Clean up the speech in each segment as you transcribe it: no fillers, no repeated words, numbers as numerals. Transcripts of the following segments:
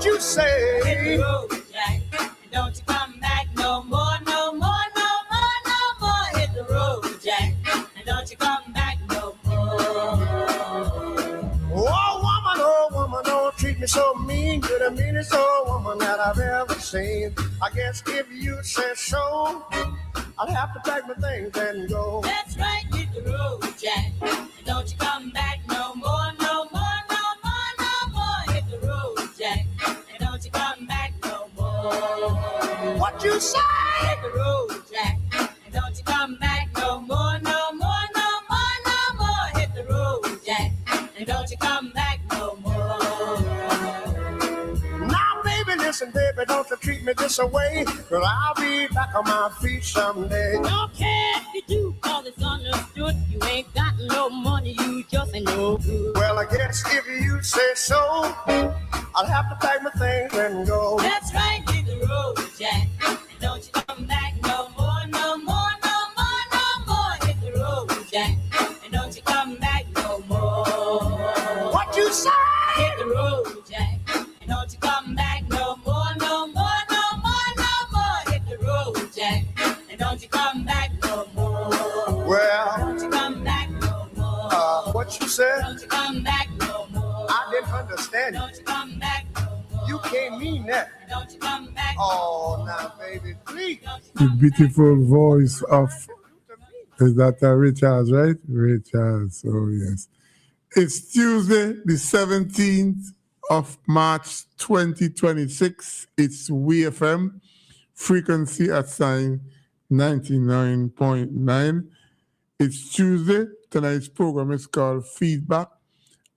you say? Hit the road, Jack, and don't you come back no more, no more, no more, no more. Hit the road, Jack, and don't you come back no more. Oh woman, don't treat me so mean. You're the meanest old woman that I've ever seen. I guess if you say so, I'll have to pack my things and go. That's right, hit the road, Jack, and don't you come back no more, no more, no more, no more. Hit the road, Jack, and don't you come back no more. What you say? Hit the road, Jack, and don't you come back no more, no more, no more, no more. Hit the road, Jack, and don't you come back no more. Now, baby, listen, baby, don't you treat me this way, 'cause I'll be back on my feet someday. Don't care if you do, 'cause it's understood. You ain't got no money, you just ain't no good. Well, I guess if you say so, I'll have to pack my things and go. That's right, hit the road, Jack, and don't you come back no more, no more, no more, no more. Hit the road, Jack, and don't you come back no more. What you say? Hit the road, Jack, and don't you come back no more, no more, no more, no more. Hit the road, Jack, and don't you come back no more. Well, Don't you come back no more. what you said? Don't you come back no more. I didn't understand you. Don't you come back no more. You can't mean that. Don't you come back. Oh, now, baby, please. The beautiful voice of, is that Ray Charles, right? Ray Charles, oh yes. It's Tuesday, the 17th of March 2026. It's WFM, frequency at sign 99.9. It's Tuesday. Tonight's program is called Feedback,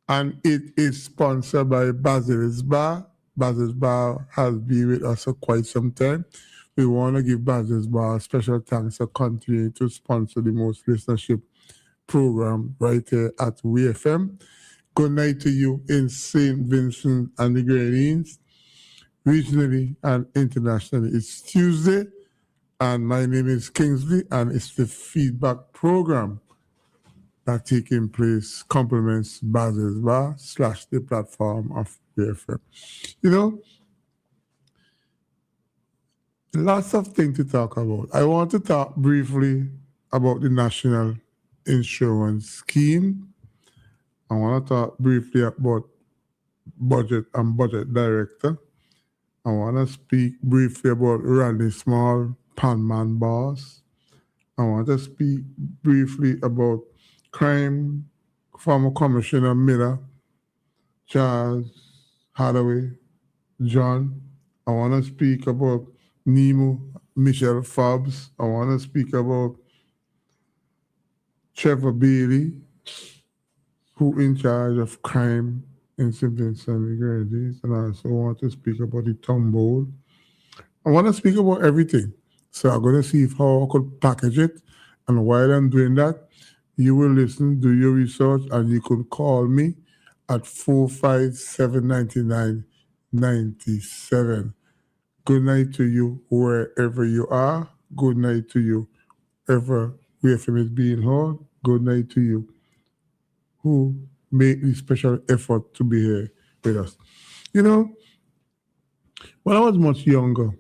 and it is sponsored by Basil's Bar. Basil's Bar has been with us for quite some time. We want to give Basil's Bar a special thanks for continuing to sponsor the most listenership program right here at WFM. Good night to you in St. Vincent and the Grenadines, regionally and internationally. It's Tuesday, and my name is Kingsley, and it's the feedback program that taking place complements Basil's Bar / the platform of WFM. You know, lots of things to talk about. I want to talk briefly about the National Insurance Scheme. I want to talk briefly about budget and budget director. I want to speak briefly about Randy Small, Panman boss. I want to speak briefly about crime, former Commissioner Miller, Charles Hathaway, John. I want to speak about Nemo, Michelle Fobbs. I want to speak about Trevor Bailey, who in charge of crime in St. Vincent and the Grenadines. And I also want to speak about the Tom Bowl. I want to speak about everything. So I'm going to see how I could package it. And while I'm doing that, you will listen, do your research, and you can call me at 457-9997. Good night to you wherever you are. Good night to you wherever WFM is being heard. Good night to you who made the special effort to be here with us. You know, when I was much younger,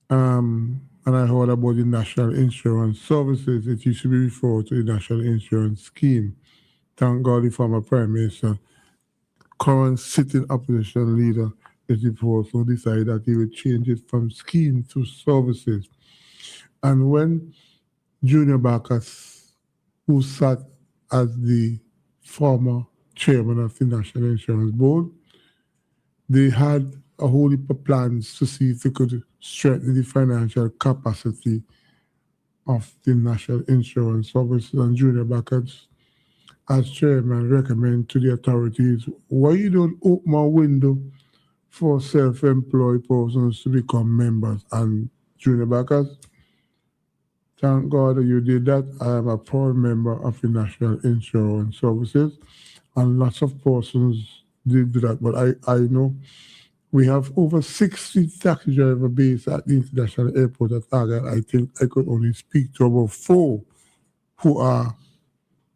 and I heard about the National Insurance Services, it used to be referred to the National Insurance Scheme. Thank God the former Prime Minister, current sitting opposition leader, is also decided that he would change it from scheme to services. And when Junior Bacchus, who sat as the former chairman of the National Insurance Board, they had a whole heap of plans to see if they could strengthen the financial capacity of the National Insurance Services. And Junior Bacchus, as chairman, recommend to the authorities, why you don't open a window for self-employed persons to become members. And Junior Bacchus, thank God that you did that. I am a proud member of the National Insurance Services, and lots of persons did do that. But I know we have over 60 taxi driver based at the International Airport at Argyle. I think I could only speak to about 4 who are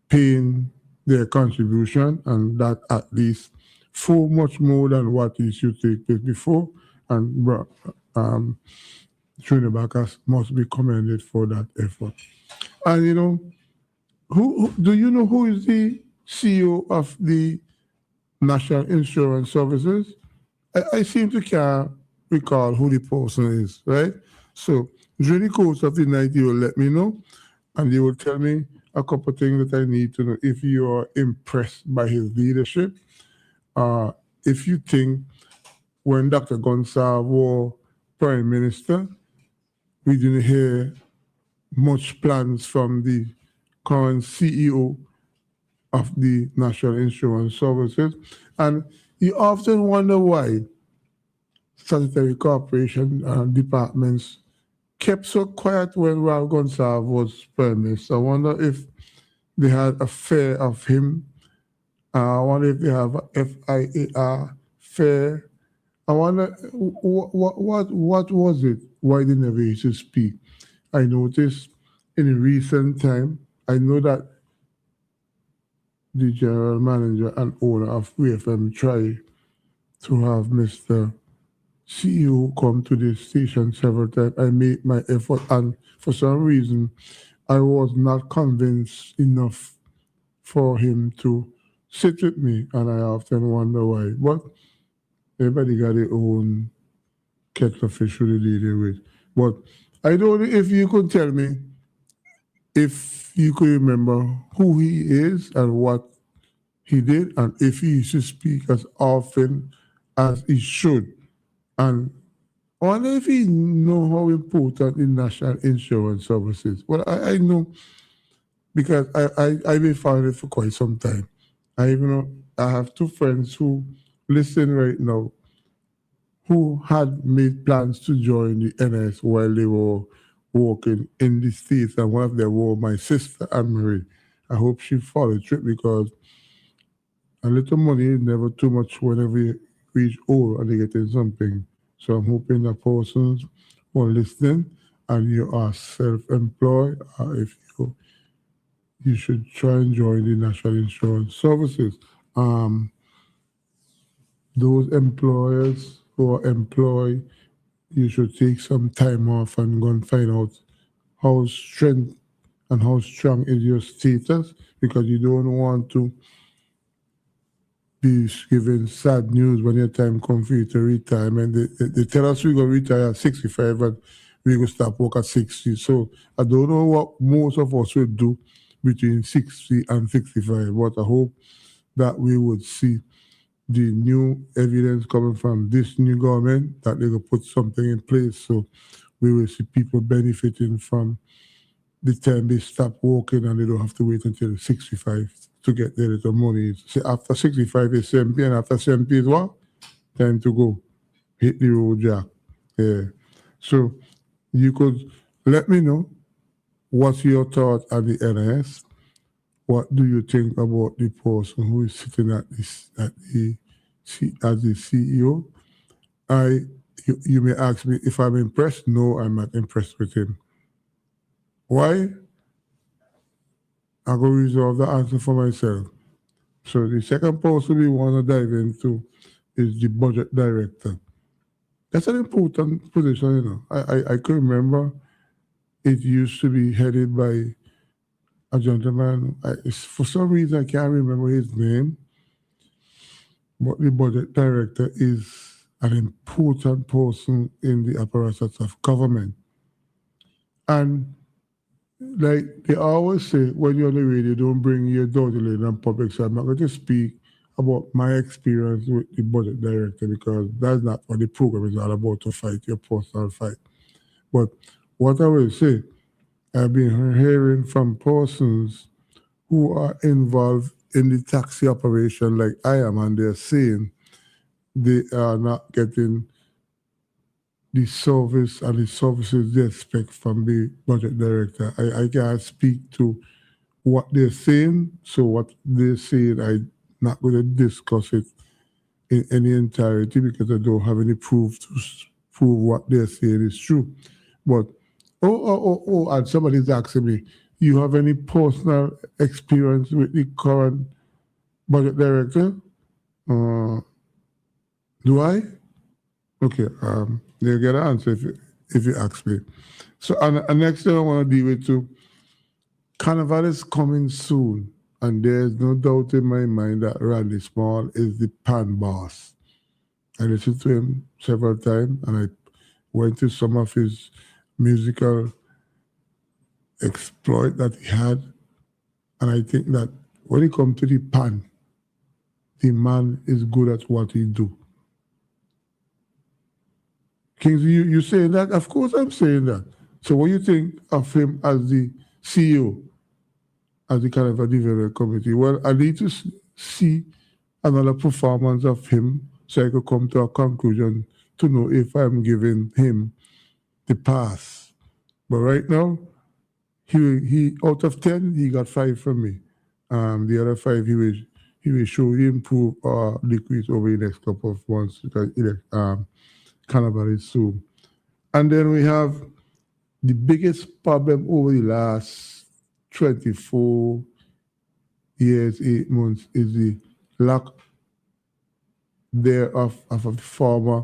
paying their contribution, and that at least so much more than what it should take place before. And um, Trinidad Bacchus must be commended for that effort. And who do you know who is the CEO of the National Insurance Services? I seem to can't recall who the person is, right? So during the course of the night, you will let me know, and you will tell me a couple of things that I need to know. If you are impressed by his leadership, if you think when Dr. Gonsalves was Prime Minister, we didn't hear much plans from the current CEO of the National Insurance Services. And you often wonder why statutory corporation departments kept so quiet when Ralph Gonsalves was Prime Minister. I wonder if they had a fear of him. I wonder if they have a FIAR fear. I wonder what was it? Why they never used to speak? I noticed in recent time, I know that the general manager and owner of WFM tried to have Mr. CEO come to the station several times. I made my effort, and for some reason, I was not convinced enough for him to sit with me, and I often wonder why. But everybody got their own kettle of fish to deal with. But I don't know if you could tell me if you could remember who he is and what he did, and if he used to speak as often as he should. And I wonder if he know how important the National Insurance Service is. Well, I know because I've been following it for quite some time. I even know I have two friends who listen right now who had made plans to join the NS while they were working in the States, and one of them was my sister, Anne-Marie. I hope she followed through because a little money is never too much whenever you reach old and they get in something. So I'm hoping that persons who are listening and you are self-employed, if you should try and join the National Insurance Services. Those employers who are employed, you should take some time off and go and find out how strength and how strong is your status, because you don't want to be given sad news when your time comes for you to retirement. They tell us we're going to retire at 65 and we're going to stop work at 60. So I don't know what most of us will do between 60 and 65, but I hope that we would see the new evidence coming from this new government that they will put something in place so we will see people benefiting from the time they stop working and they don't have to wait until 65 to get their little money. So after 65 is 70, and after 70 is what? Time to go. Hit the road, Jack. Yeah. So you could let me know what's your thought on the NIS. What do you think about the person who is sitting as the CEO? You may ask me if I'm impressed. No, I'm not impressed with him. Why? I'm going to resolve the answer for myself. So the second person we want to dive into is the budget director. That's an important position, I can remember it used to be headed by a gentleman. For some reason, I can't remember his name, but the budget director is an important person in the apparatus of government. And like they always say, when you're on the radio, don't bring your dirty lane in public. So I'm not going to speak about my experience with the budget director because that's not what the program is all about, to fight your personal fight. But what I will say, I've been hearing from persons who are involved in the taxi operation like I am, and they're saying they are not getting the service and the services they expect from the budget director. I can't speak to what they're saying, so what they're saying, I'm not going to discuss it in any entirety because I don't have any proof to prove what they're saying is true. But, and somebody's asking me, you have any personal experience with the current budget director? Do I? Okay. You'll get an answer if you ask me. So, and next thing I want to deal with too. Carnival is coming soon, and there's no doubt in my mind that Randy Small is the pan boss. I listened to him several times, and I went to some of his musical exploit that he had, and I think that when it comes to the pan, the man is good at what he do. Kings, you saying that? Of course I'm saying that. So what do you think of him as the CEO, as the Carnival Development Committee? Well, I need to see another performance of him so I could come to a conclusion to know if I'm giving him the pass. But right now, he out of 10, he got 5 from me. The other 5, he will show he improve or decrease over the next couple of months because Carnival is soon. And then we have the biggest problem over the last 24 years, 8 months is the lack thereof of the former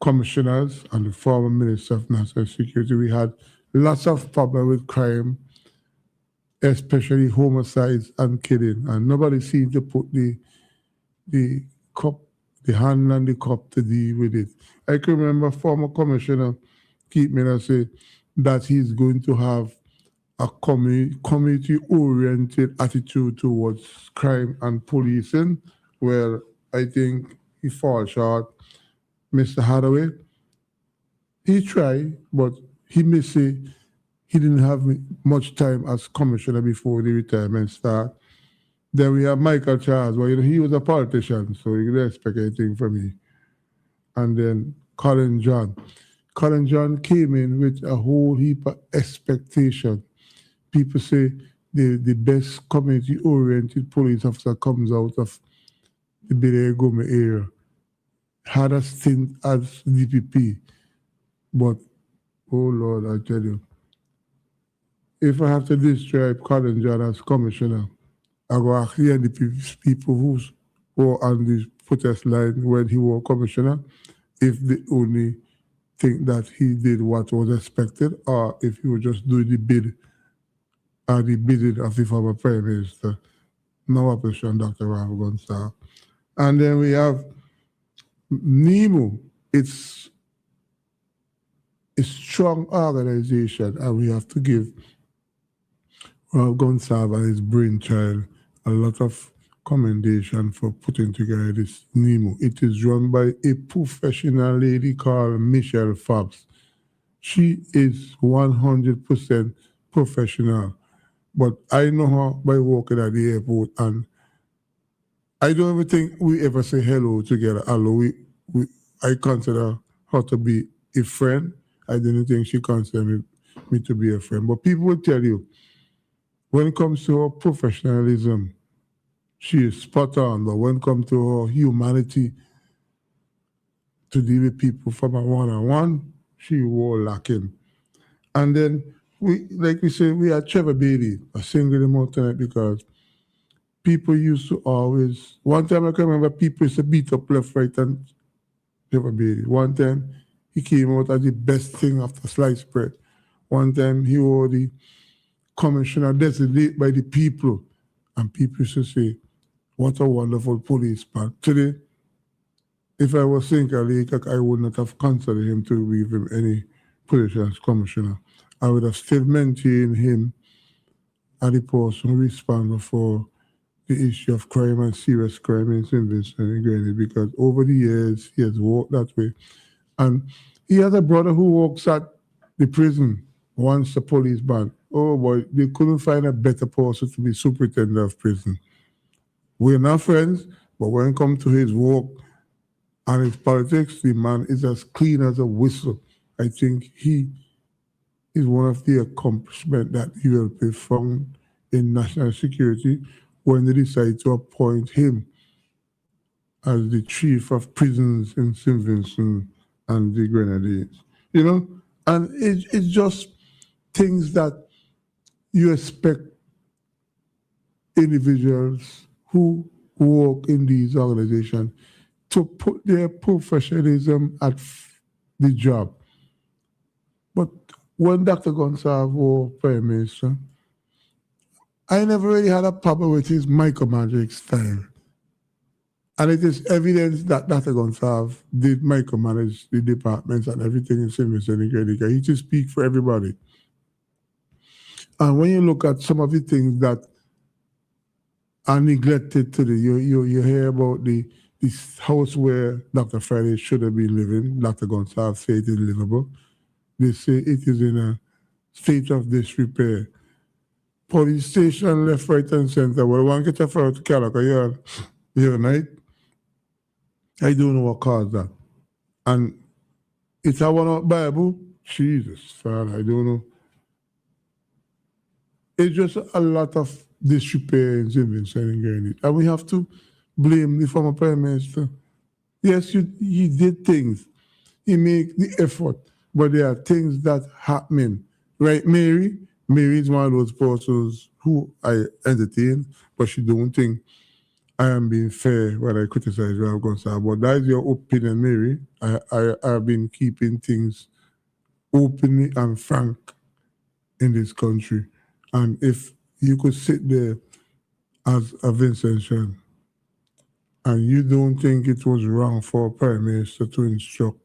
commissioners and the former Minister of National Security. We had lots of problem with crime, especially homicides and killing, and nobody seemed to put the hand on the cup to deal with it. I can remember former Commissioner Keith Miller say that he's going to have a community-oriented attitude towards crime and policing. Well, I think he falls short. Mr. Hathaway, he tried, but he may say he didn't have much time as commissioner before the retirement start. Then we have Michael Charles. Well, he was a politician, so you didn't expect anything from me. And then Colin John. Colin John came in with a whole heap of expectation. People say the best community-oriented police officer comes out of the Bidea Gome area. Had a stint as DPP, but oh Lord, I tell you, if I have to describe Colin John as commissioner, I go ask the NDP people who were on the protest line when he was commissioner, if they only think that he did what was expected, or if he was just doing the bid or the bidding of the former Prime Minister, no opposition, Dr. Rahul Gonsalves. And then we have NEMO. It's a strong organization, and we have to give Rahul Gonsalves and his brainchild a lot of commendation for putting together this NEMO. It is run by a professional lady called Michelle Fobbs. She is 100% professional, but I know her by working at the airport, and I don't ever think we ever say hello together, although I consider her to be a friend. I didn't think she considered me to be a friend. But people will tell you, when it comes to her professionalism, she is spot on. But when it comes to her humanity, to deal with people from a one-on-one, she was lacking. And then, like we say, we had Trevor Bailey, a single amount tonight, because people used to always, one time I can remember people used to beat up left, right, and Trevor Bailey. One time he came out as the best thing after sliced bread. One time he was the commissioner designated by the people, and people used to say, what a wonderful policeman. Today, if I was Sinclair Lake, I would not have considered him to give him any position as commissioner. I would have still maintained him as the person responsible for the issue of crime and serious crime in St. Vincent and Grenada, because over the years he has walked that way. And he has a brother who works at the prison, once a policeman. Oh boy, they couldn't find a better person to be superintendent of prison. We're not friends, but when it comes to his work and his politics, the man is as clean as a whistle. I think he is one of the accomplishments that he will be found in national security when they decide to appoint him as the chief of prisons in St. Vincent and the Grenadines. You know, and it's just things that you expect individuals who who work in these organizations to put their professionalism at the job. But when Dr. Gonsalves was Prime Minister, I never really had a problem with his micromanaging style. And it is evidence that Dr. Gonsalves did micromanage the departments and everything in St. Vincent and Grenada. He just speak for everybody. And when you look at some of the things that are neglected today, you hear about this house where Dr. Friday should have been living. Dr. Gonsalves said it is livable. They say it is in a state of disrepair. Police station left, right, and center. Well, one get a fire to Calico, you're night. I don't know what caused that. And it's a one Bible. Jesus, Father, I don't know. It's just a lot of disrepair in St. Vincent and Grenada. And we have to blame the former Prime Minister. Yes, he did things. He made the effort. But there are things that happening. Right, Mary? Mary is one of those persons who I entertain, but she don't think I am being fair when I criticize Ralph Gonsalves. But that is your opinion, Mary. I have been keeping things openly and frank in this country. And if you could sit there as a Vincentian and you don't think it was wrong for a Prime Minister to instruct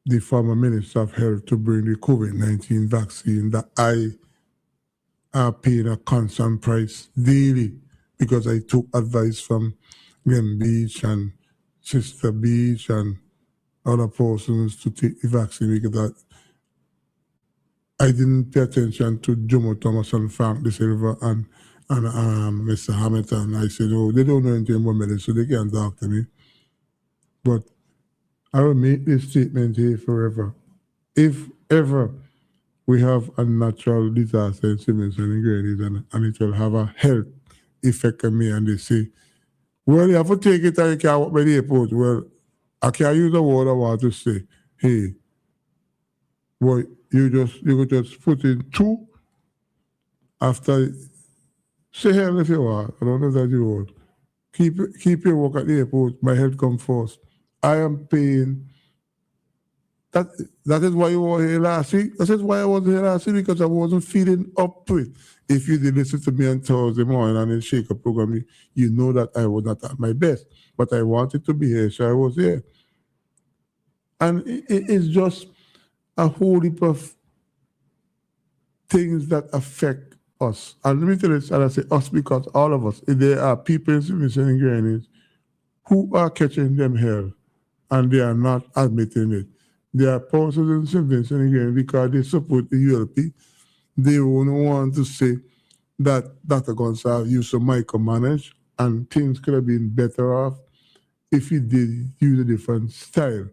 the former Minister of Health to bring the COVID-19 vaccine that I are paying a constant price daily because I took advice from Glen Beach and Sister Beach and other persons to take the vaccine because I didn't pay attention to Jomo Thomas and Frank De Silva and Mr. Hamilton. I said, oh, they don't know anything about medicine, so they can't talk to me. But I will make this statement here forever. If ever we have a natural disaster in St. Vincent and Grenada and it will have a health effect on me, and they say, well, you have to take it and you can't walk by the airport. Well, I can't use the word I want to say. Hey, well, you could just put in 2 after, say hell if you want. I don't know that you would. Keep your work at the airport. My health comes first. I am paying. That is why you were here last week. That is why I wasn't here last week, because I wasn't feeling up to it. If you did listen to me on Thursday morning and in Shake Up program, you know that I was not at my best. But I wanted to be here, so I was here. And it's just a whole heap of things that affect us. And let me tell you this, and I say us because all of us, there are people in St. Vincent and Grenada who are catching them here, and they are not admitting it. There are persons in St. Vincent and Grenada because they support the ULP. They won't want to say that Dr. Gonsalves used to micromanage and things could have been better off if he did use a different style.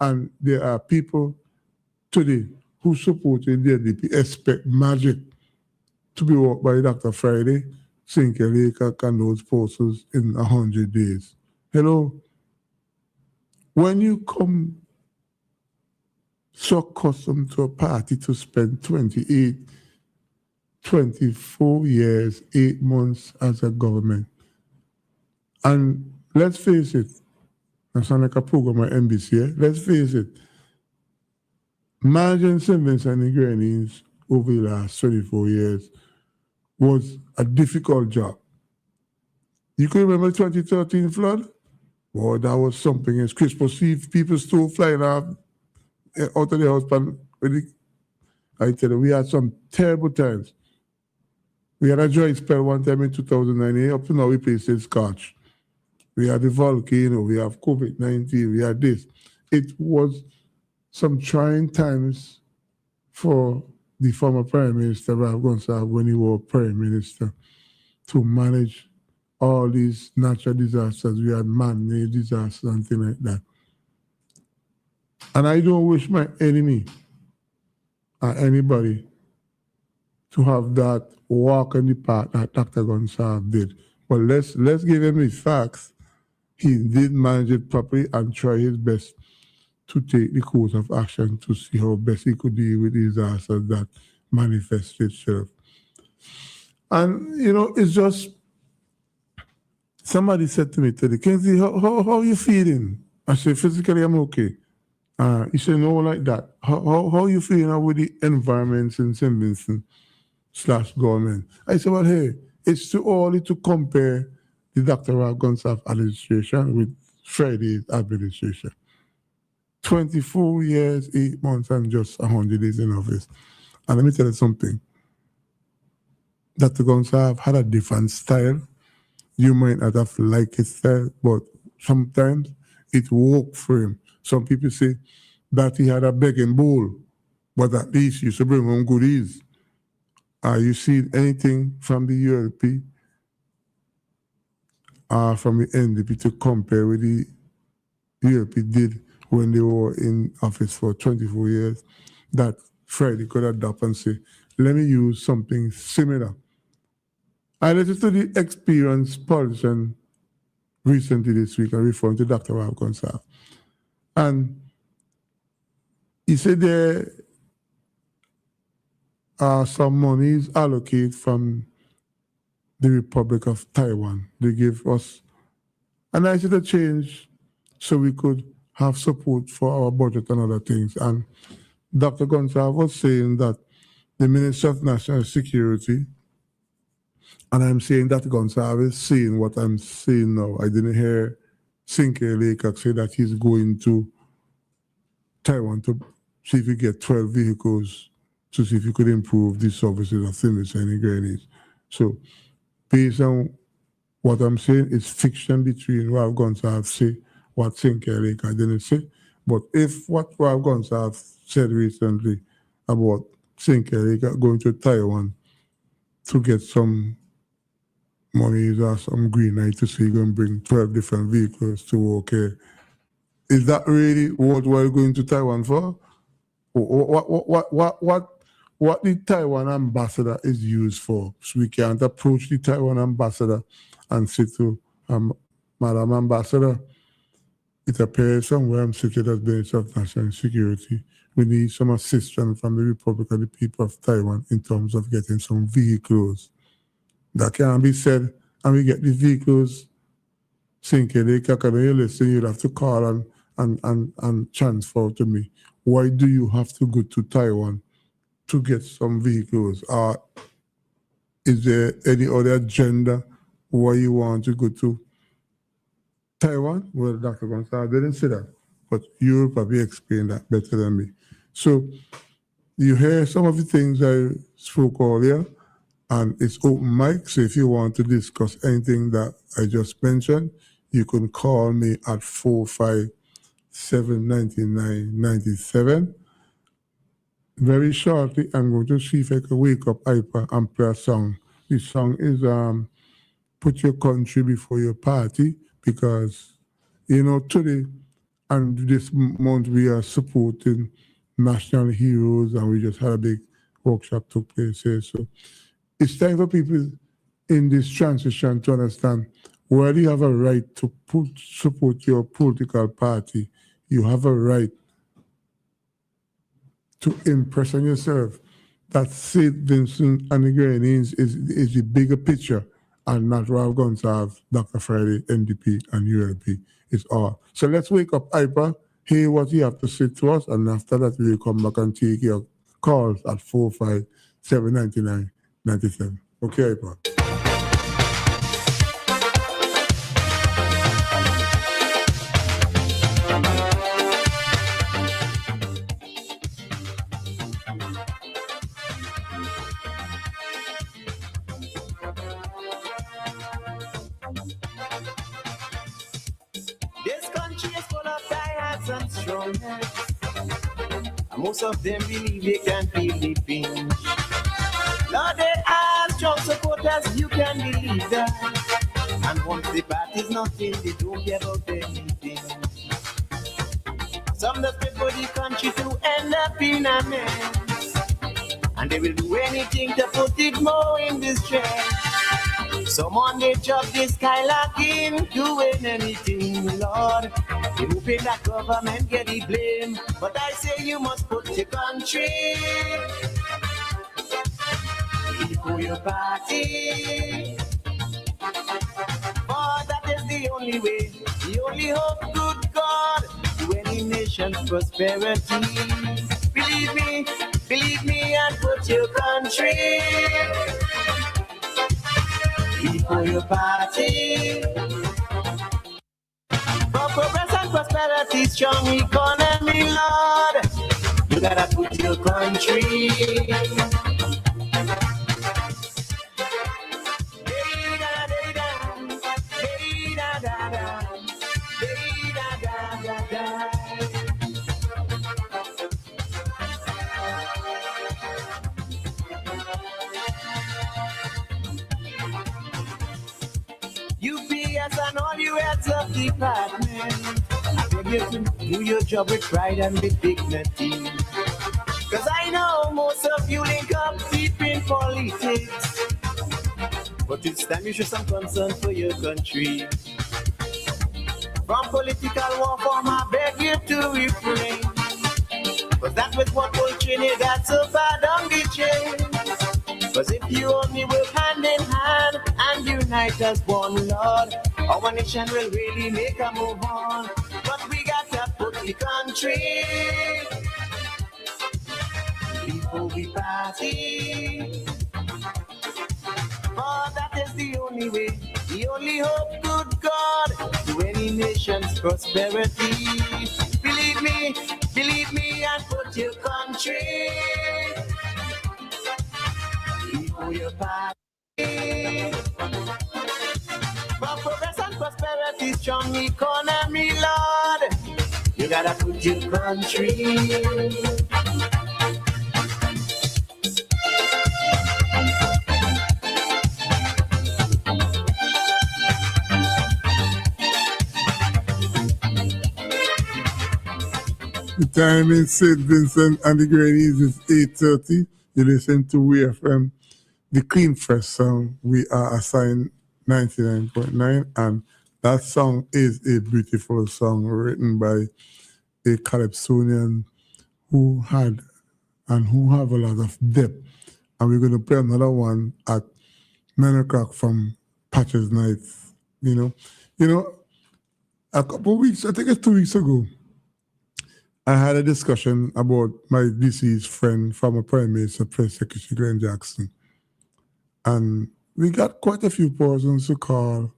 And there are people today who supported the NDP expect magic to be worked by Dr. Friday, Sinclair Laycock, and those persons in 100 days. Hello? When you come so accustomed to a party to spend 24 years, 8 months as a government, and let's face it, I sound like a program at NBC, eh? Let's face it, managing St. Vincent and Grenadines over the last 24 years was a difficult job. You can remember 2013 flood? Well, that was something. It's Christmas Eve, people still flying out of the house. I tell you, we had some terrible times. We had a dry spell one time in 2009. Up to now, we play still Scotch. We had the volcano, we have COVID-19, we had this. It was some trying times for the former Prime Minister, Ralph Gonsalves, when he was Prime Minister, to manage all these natural disasters. We had man-made disasters and things like that. And I don't wish my enemy or anybody to have that walk in the path that Dr. Gonsalves did. But let's give him his facts. He did manage it properly and try his best to take the course of action to see how best he could deal with the disasters that manifested itself. And, you know, it's just Somebody said to me today, Kenzie, how you feeling? I said, physically, I'm okay. He said, no, like that. How you feeling with the environment in St. Vincent / government? I said, well, hey, it's too early to compare the Dr. Ralph Gonsalves administration with Friday's administration. 24 years, 8 months, and just 100 days in office. And let me tell you something. Dr. Gonsalves had a different style. You might not have liked his style, but sometimes it worked for him. Some people say that he had a begging bowl, but at least he used to bring home goodies. You see anything from the ULP from the NDP to compare with the ULP did when they were in office for 24 years, that Friday could adapt and say, let me use something similar. I listened to the experienced politician recently this week, I referred to Dr. Ralph Gonsalves. And he said there are some monies allocated from the Republic of Taiwan. They give us a nice little change so we could have support for our budget and other things. And Dr. Gonsalves was saying that the Minister of National Security, and I'm saying that Gonsalves is saying what I'm saying now. I didn't hear Sinclair Laycock say that he's going to Taiwan to see if he get 12 vehicles to see if he could improve the services of St. Vincent and Grenadines. So based on what I'm saying, it's fiction between Ralph Gonsalves say what Sinclair Laycock didn't say. But if what Ralph Gonsalves said recently about Sinclair Laycock going to Taiwan to get some money or some green light to see going to bring 12 different vehicles to work here, is that really what we're going to Taiwan for? What the Taiwan ambassador is used for? So we can't approach the Taiwan ambassador and say to Madam Ambassador, it appears somewhere I'm sitting as Minister of National Security. We need some assistance from the Republic of the People of Taiwan in terms of getting some vehicles. That can be said, and we get the vehicles. Sinclair Laycock, and you listen, you'll have to call and transfer to me. Why do you have to go to Taiwan to get some vehicles? Is there any other agenda why you want to go to Taiwan? Well, Dr. Gonsalves didn't say that, but you'll probably explain that better than me. So you hear some of the things I spoke earlier, and it's open mic, so if you want to discuss anything that I just mentioned, you can call me at 457-9997. Very shortly, I'm going to see if I can wake up Hyper and play a song. This song is Put Your Country Before Your Party, because, you know, today and this month we are supporting national heroes, and we just had a big workshop took place here. So it's time for people in this transition to understand where you have a right to support your political party. You have a right to impress on yourself that St. Vincent and the Grenadines is the bigger picture, and not Ralph Gonsalves, Dr. Friday, NDP, and ULP. It's all. So let's wake up Hyper, hear what you have to say to us, and after that we'll come back and take your calls at 457-9997. Okay, Hyper. This country is full of diehards and strong heads. Most of them believe they can feel the pinch. Lord, they are strong supporters, you can believe that. And once the party's not in, they don't care about anything. Some desperate for the country to end up in a mess, and they will do anything to put it more in distress. Some on the job, they skylarking, doing anything, Lord. They hoping that government get the blame, but I say you must put your country before your party. For that only way, the only hope, good God, to any nation's prosperity. Believe me, and put your country before your party. For progress and prosperity, strong economy, Lord, you gotta put your country. UPS and all you heads of department, I beg you to do your job with pride and with dignity. Cause I know most of you link up deep in politics, but it's time you show some concern for your country. From political warfare, I beg you to refrain, cause that was what old Trinidad so far down the chain. Cause if you only work hand in hand and unite as one, Lord, our nation will really make a move on. But we got to put the country before we party. For that is the only way, the only hope, good God, to any nation's prosperity. Believe me, and put your country before your party. For progress and prosperity, strong economy, Lord, you gotta put your country. The time in St. Vincent and the Grenadines is 8:30. You listen to WFM, the Clean Fresh song. We are assigned 99.9, and that song is a beautiful song written by a Calypsonian who had and who have a lot of depth. And we're going to play another one at 9 o'clock from Patches Nights. You know, a couple of weeks, I think it's 2 weeks ago, I had a discussion about my deceased friend, former Prime Minister, Press Secretary Glenn Jackson. And we got quite a few persons to call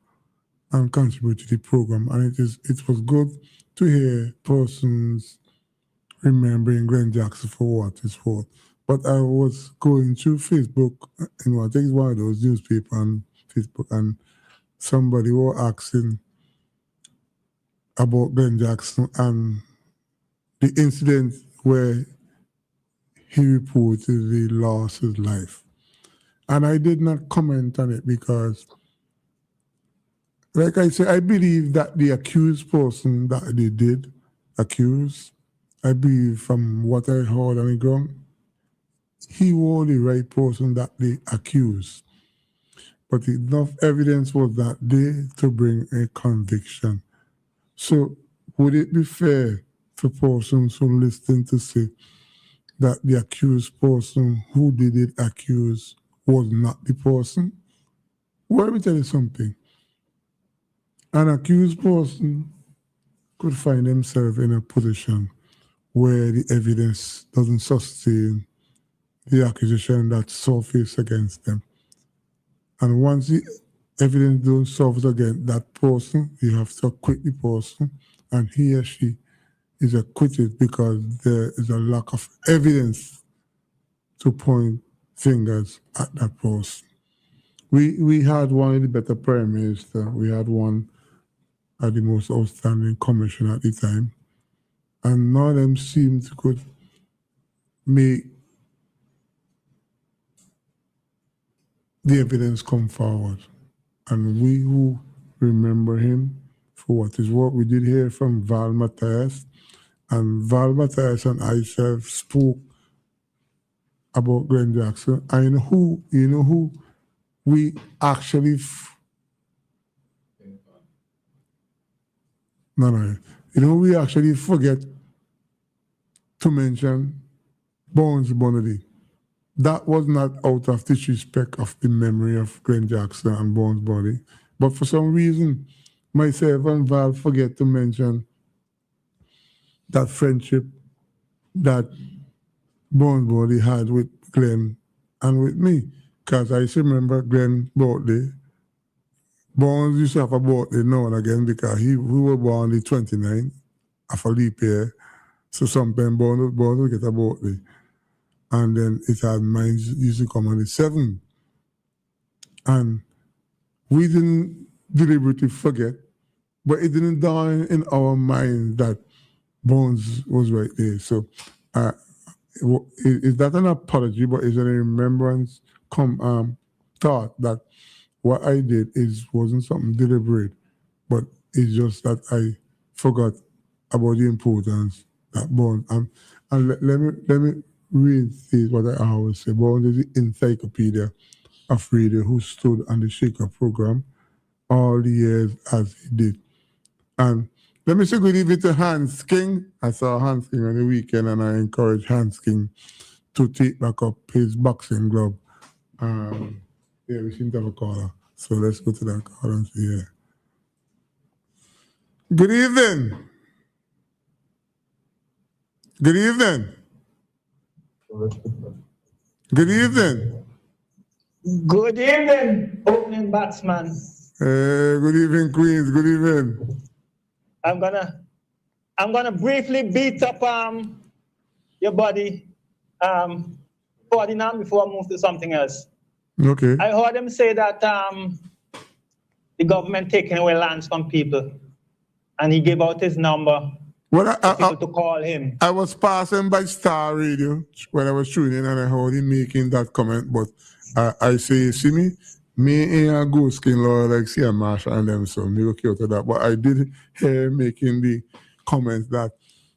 and contribute to the program. And it was good to hear persons remembering Glenn Jackson for what it's worth. But I was going through Facebook, I think it's one of those newspapers on Facebook, and somebody was asking about Glenn Jackson and the incident where he reportedly lost his life. And I did not comment on it because, like I said, I believe that the accused person that they did accuse, I believe from what I heard on the ground, he was the right person that they accused. But enough evidence was that day to bring a conviction. So would it be fair for persons who listen to say that the accused person who did it accuse was not the person? Well, let me tell you something. An accused person could find himself in a position where the evidence doesn't sustain the accusation that's surfaced against them. And once the evidence don't surface against that person, you have to acquit the person, and he or she is acquitted because there is a lack of evidence to point fingers at that person. We had one of the better prime minister. We had one at the most outstanding commissioner at the time, and none of them seemed to could make the evidence come forward. And we who remember him for what is what we did hear from Val Matthias, and Val Matthias and I spoke about Glenn Jackson. And you know who we actually we actually forget to mention Bones Bonady. That was not out of disrespect of the memory of Glenn Jackson and Bones Bonady, but for some reason myself and Val forget to mention that friendship that Bones Body had with Glenn and with me. Because I used to remember Glenn's birthday. Bones used to have a birthday now and again because we were born the 29th of a leap year. So sometimes Bones would get a birthday. And then it had mine used to come on the 7th. And we didn't deliberately forget, but it didn't dawn in our mind that Bones was right there. So is that an apology, but is it a remembrance thought that what I did wasn't something deliberate, but it's just that I forgot about the importance that Bones. And let me reinstate what I always say. Bones is the encyclopedia of radio who stood on the Shaker program all the years as he did. And let me say good evening to Hans King. I saw Hans King on the weekend, and I encourage Hans King to take back up his boxing glove. Yeah, we seem to have a caller. So let's go to that caller and see here. Good evening. Good evening. Good evening. Good evening, opening batsman. Good evening, Queens. Good evening. I'm gonna briefly beat up your body for the now before I move to something else. Okay. I heard him say that the government taking away lands from people, and he gave out his number Well, for people to call him. I was passing by Star Radio when I was tuning in, and I heard him making that comment. But I say, see me ain't a good skin lawyer like C.M. Marshall and them, so me look out to that. But I did hear him making the comments that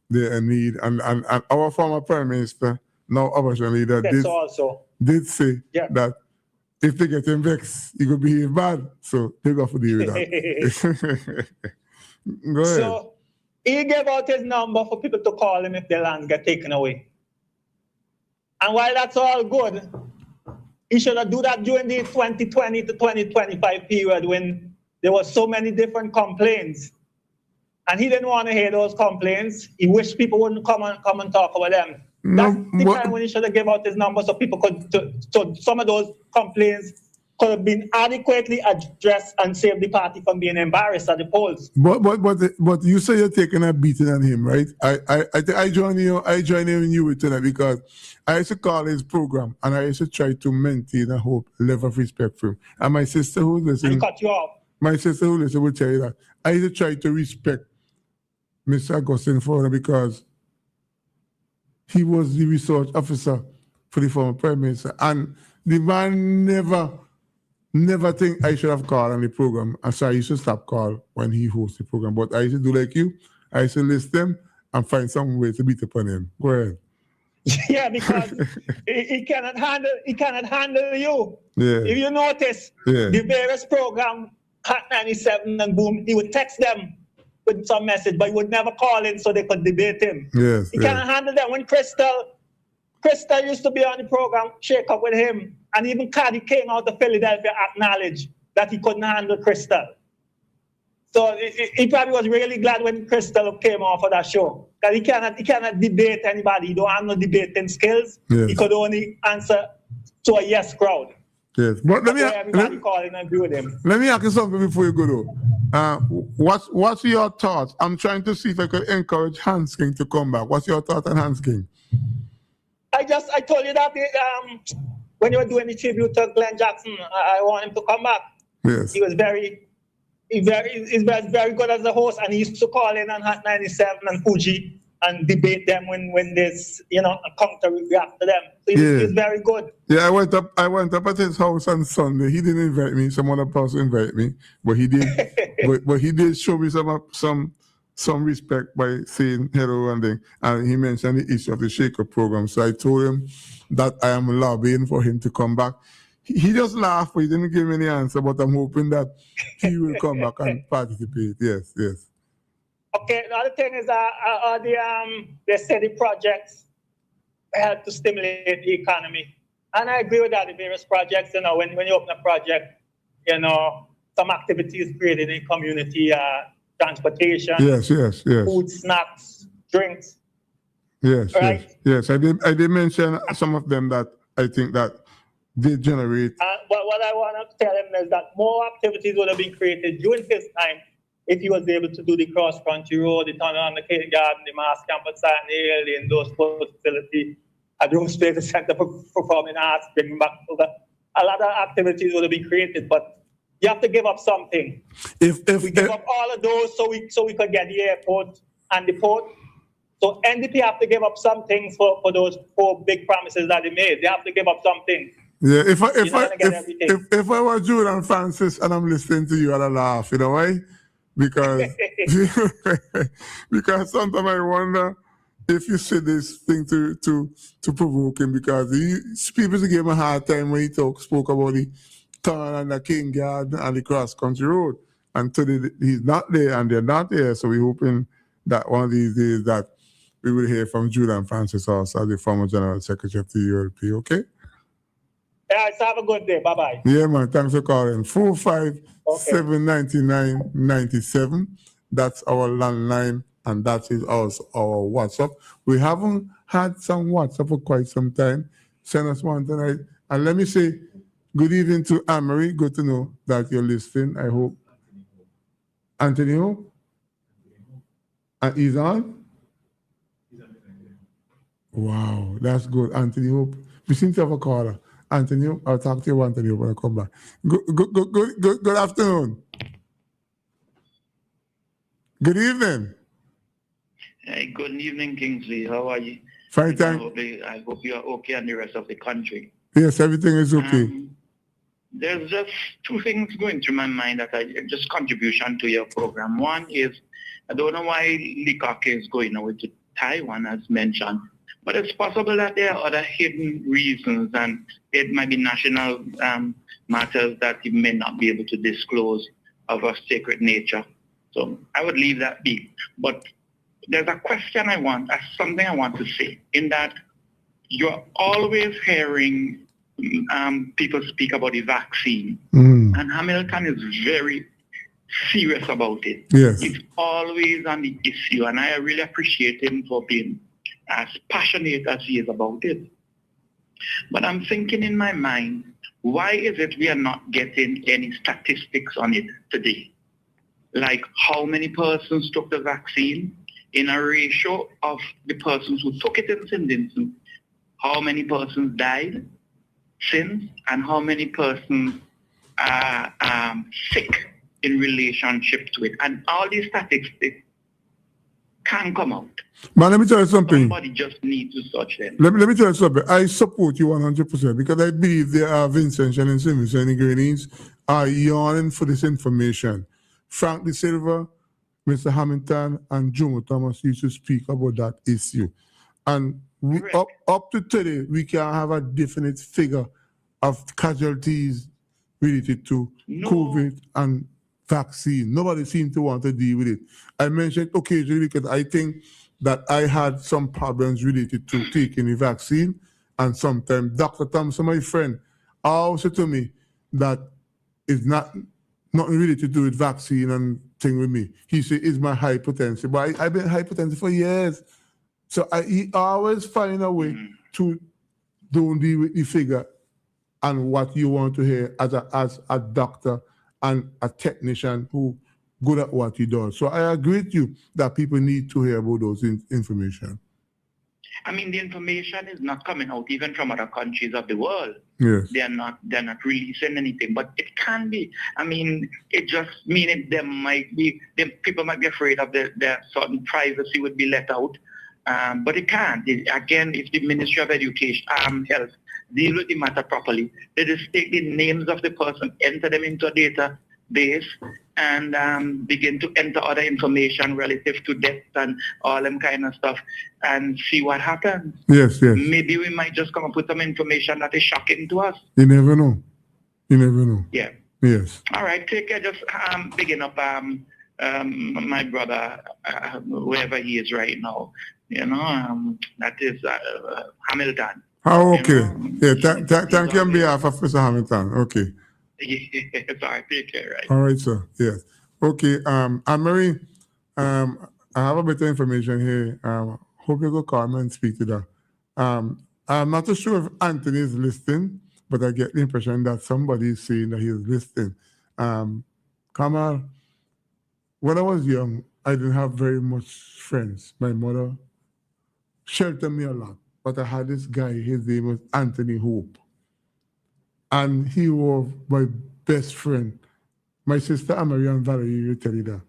they need, and our former Prime Minister, now opposition leader, did say that if they get him vexed, he could behave bad. So they got to deal with that. Go ahead. So he gave out his number for people to call him if their land get taken away. And while that's all good, he should have do that during the 2020 to 2025 period when there were so many different complaints. And he didn't want to hear those complaints. He wished people wouldn't come and talk about them. That's the time when he should have given out his number so people so some of those complaints could have been adequately addressed and saved the party from being embarrassed at the polls. But you say you're taking a beating on him, right? I join you in you with tonight because I used to call his program and I used to try to maintain a level of respect for him. And my sister who's listening, cut you off. My sister who listens will tell you that I used to try to respect Mr. Augustine Fowler because he was the research officer for the former Prime Minister, and the man never think I should have called on the program. And so I used to stop call when he hosts the program. But I used to do like you. I used to list them and find some way to beat upon him. Go ahead. Yeah, because he cannot handle you. Yeah. If you notice, the various program, Hot 97 and Boom, he would text them with some message, but he would never call in so they could debate him. Yes. He cannot handle them. When Crystal used to be on the program, shake up with him, and even Caddy King out of Philadelphia acknowledged that he couldn't handle Crystal. So he probably was really glad when Crystal came off of that show. Because he cannot debate anybody. He don't have no debating skills. Yes. He could only answer to a yes crowd. Yes. But everybody calling and agree with him. Let me ask you something before you go though. What's your thoughts? I'm trying to see if I could encourage Hans King to come back. What's your thought on Hans King? I told you that when you were doing the tribute to Glenn Jackson, I want him to come back. Yes. He was very good as a host, and he used to call in on Hot 97 and Fuji and debate them when there's a counter react to them. So he's very good. Yeah, I went up at his house on Sunday. He didn't invite me. Some other person invited me, but he did. but he did show me some respect by saying hello and he mentioned the issue of the Shaker program. So I told him that I am lobbying for him to come back. He just laughed, but he didn't give me any answer. But I'm hoping that he will come back and participate. Yes. Okay. The other thing is the steady projects help to stimulate the economy, and I agree with that. The various projects, when you open a project, some activities created in community, transportation, Yes, yes, yes. food, snacks, drinks. Yes, Right. yes. I did mention some of them that I think that they generate. But what I want to tell him is that more activities would have been created during his time if he was able to do the cross-country road, the tunnel on the Cape Garden, the Mass Campus, and the Hill, the indoor sports facility, at the Space Center for Performing Arts, bringing back a lot of activities would have been created, but you have to give up something. If We give up all of those so we could get the airport and the port. So NDP have to give up some things for those 4 big promises that they made. They have to give up something. yeah, if You're not gonna get everything. if I were Julian Francis and I'm listening to you, I'd laugh, you know why? Because because sometimes I wonder if you say this thing to provoke him, because people gave him a hard time when he spoke about the tunnel and the King Garden and the cross country road, and today he's not there and they're not there. So we're hoping that one of these days that we will hear from Julian Francis also, the former General Secretary of the ULP. Okay. Yeah, so have a good day. Bye-bye. Yeah, man. Thanks for calling. 4579997. That's our landline, and that is also our WhatsApp. We haven't had some WhatsApp for quite some time. Send us one tonight. And let me say good evening to Anne-Marie. Good to know that you're listening. I hope. Anthony Hope? And he's on? Wow, that's good. Anthony Hope. We seem to have a caller. Anthony, I'll talk to you, Anthony, when I come back. Good afternoon. Good evening. Hey, good evening, Kingsley. How are you? Fine, thank I hope you are okay and the rest of the country. Yes, everything is okay. There's just 2 things going through my mind that I just contribution to your program. One is, I don't know why Leacock is going away to Taiwan, as mentioned, but it's possible that there are other hidden reasons, and it might be national matters that he may not be able to disclose of a sacred nature. So I would leave that be. But there's a question something I want to say, in that you're always hearing people speak about the vaccine, and Hamilton is very serious about it. Yes. He's always on the issue, and I really appreciate him for being as passionate as he is about it. But I'm thinking in my mind, why is it we are not getting any statistics on it today? Like how many persons took the vaccine in a ratio of the persons who took it in St. Vincent, how many persons died since, and how many persons are sick in relationship to it. And all these statistics can come out. But let me tell you something. Somebody just needs to search them. Let me tell you something. I support you 100% because I believe there are Vincent and St. Vincent and Grenadines are yearning for this information. Frank De Silva, Mr. Hamilton, and Jomo Thomas used to speak about that issue. And up to today, we can have a definite figure of casualties related to COVID and vaccine. Nobody seemed to want to deal with it. I mentioned occasionally because I think that I had some problems related to taking the vaccine, and sometimes Dr. Thompson, my friend, also to me that it's nothing really to do with vaccine and thing with me. He said, it's my hypertension. But I've been hypertensive for years. So he always find a way to don't deal with the figure and what you want to hear as a doctor and a technician who good at what he does. So I agree with you that people need to hear about those information. I mean, the information is not coming out even from other countries of the world. Yes. They're not releasing anything, but it can be. I mean, it just means people might be afraid of their certain privacy would be let out. But it can't. Again, if the Ministry of Education, Health, deal with the matter properly, they just take the names of the person, enter them into a database, and begin to enter other information relative to death and all them kind of stuff, and see what happens. Yes, yes. Maybe we might just come up with some information that is shocking to us. You never know. You never know. Yeah. Yes. All right, take care. Just picking up my brother, wherever he is right now. That is Hamilton. Oh, okay. Yeah, thank you on behalf of Mr. Hamilton. Okay. Yes, all right, take care, right? All right, sir. Yes. Okay. Anne-Marie, I have a bit of information here. Hope you could call me and speak to that. I'm not too sure if Anthony is listening, but I get the impression that somebody is saying that he is listening. Kamal, when I was young, I didn't have very much friends. My mother sheltered me a lot, but I had this guy, his name was Anthony Hope. And he was my best friend. My sister Anne-Marie and Valerie will tell you that.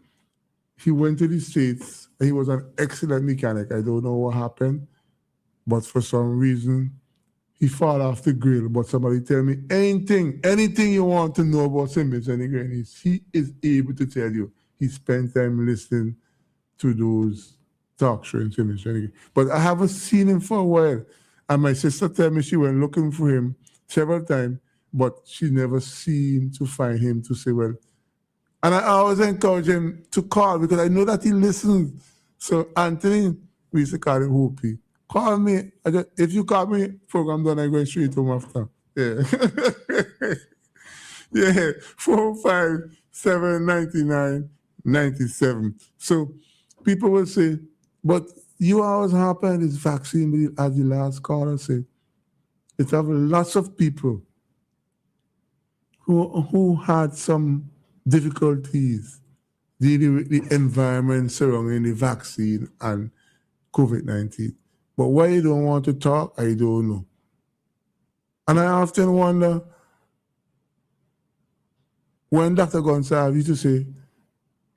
He went to the States. He was an excellent mechanic. I don't know what happened, but for some reason, he fell off the grill. But somebody tell me anything you want to know about Simmons and the Grannies, he is able to tell you. He spent time listening to those talk shows in Simmons and the Grannies. But I haven't seen him for a while. And my sister tell me she went looking for him several times, but she never seemed to find him to say, well. And I always encourage him to call because I know that he listens. So Anthony, we used to call him Hoopy. Call me. If you call me, program done, I'm going straight home after. Yeah. Yeah. 457-99-97. So people will say, but you always happen this vaccine, as the last caller said. It's have lots of people who had some difficulties dealing with the environment surrounding the vaccine and COVID-19. But why you don't want to talk, I don't know. And I often wonder, when Dr. Gonsalves used to say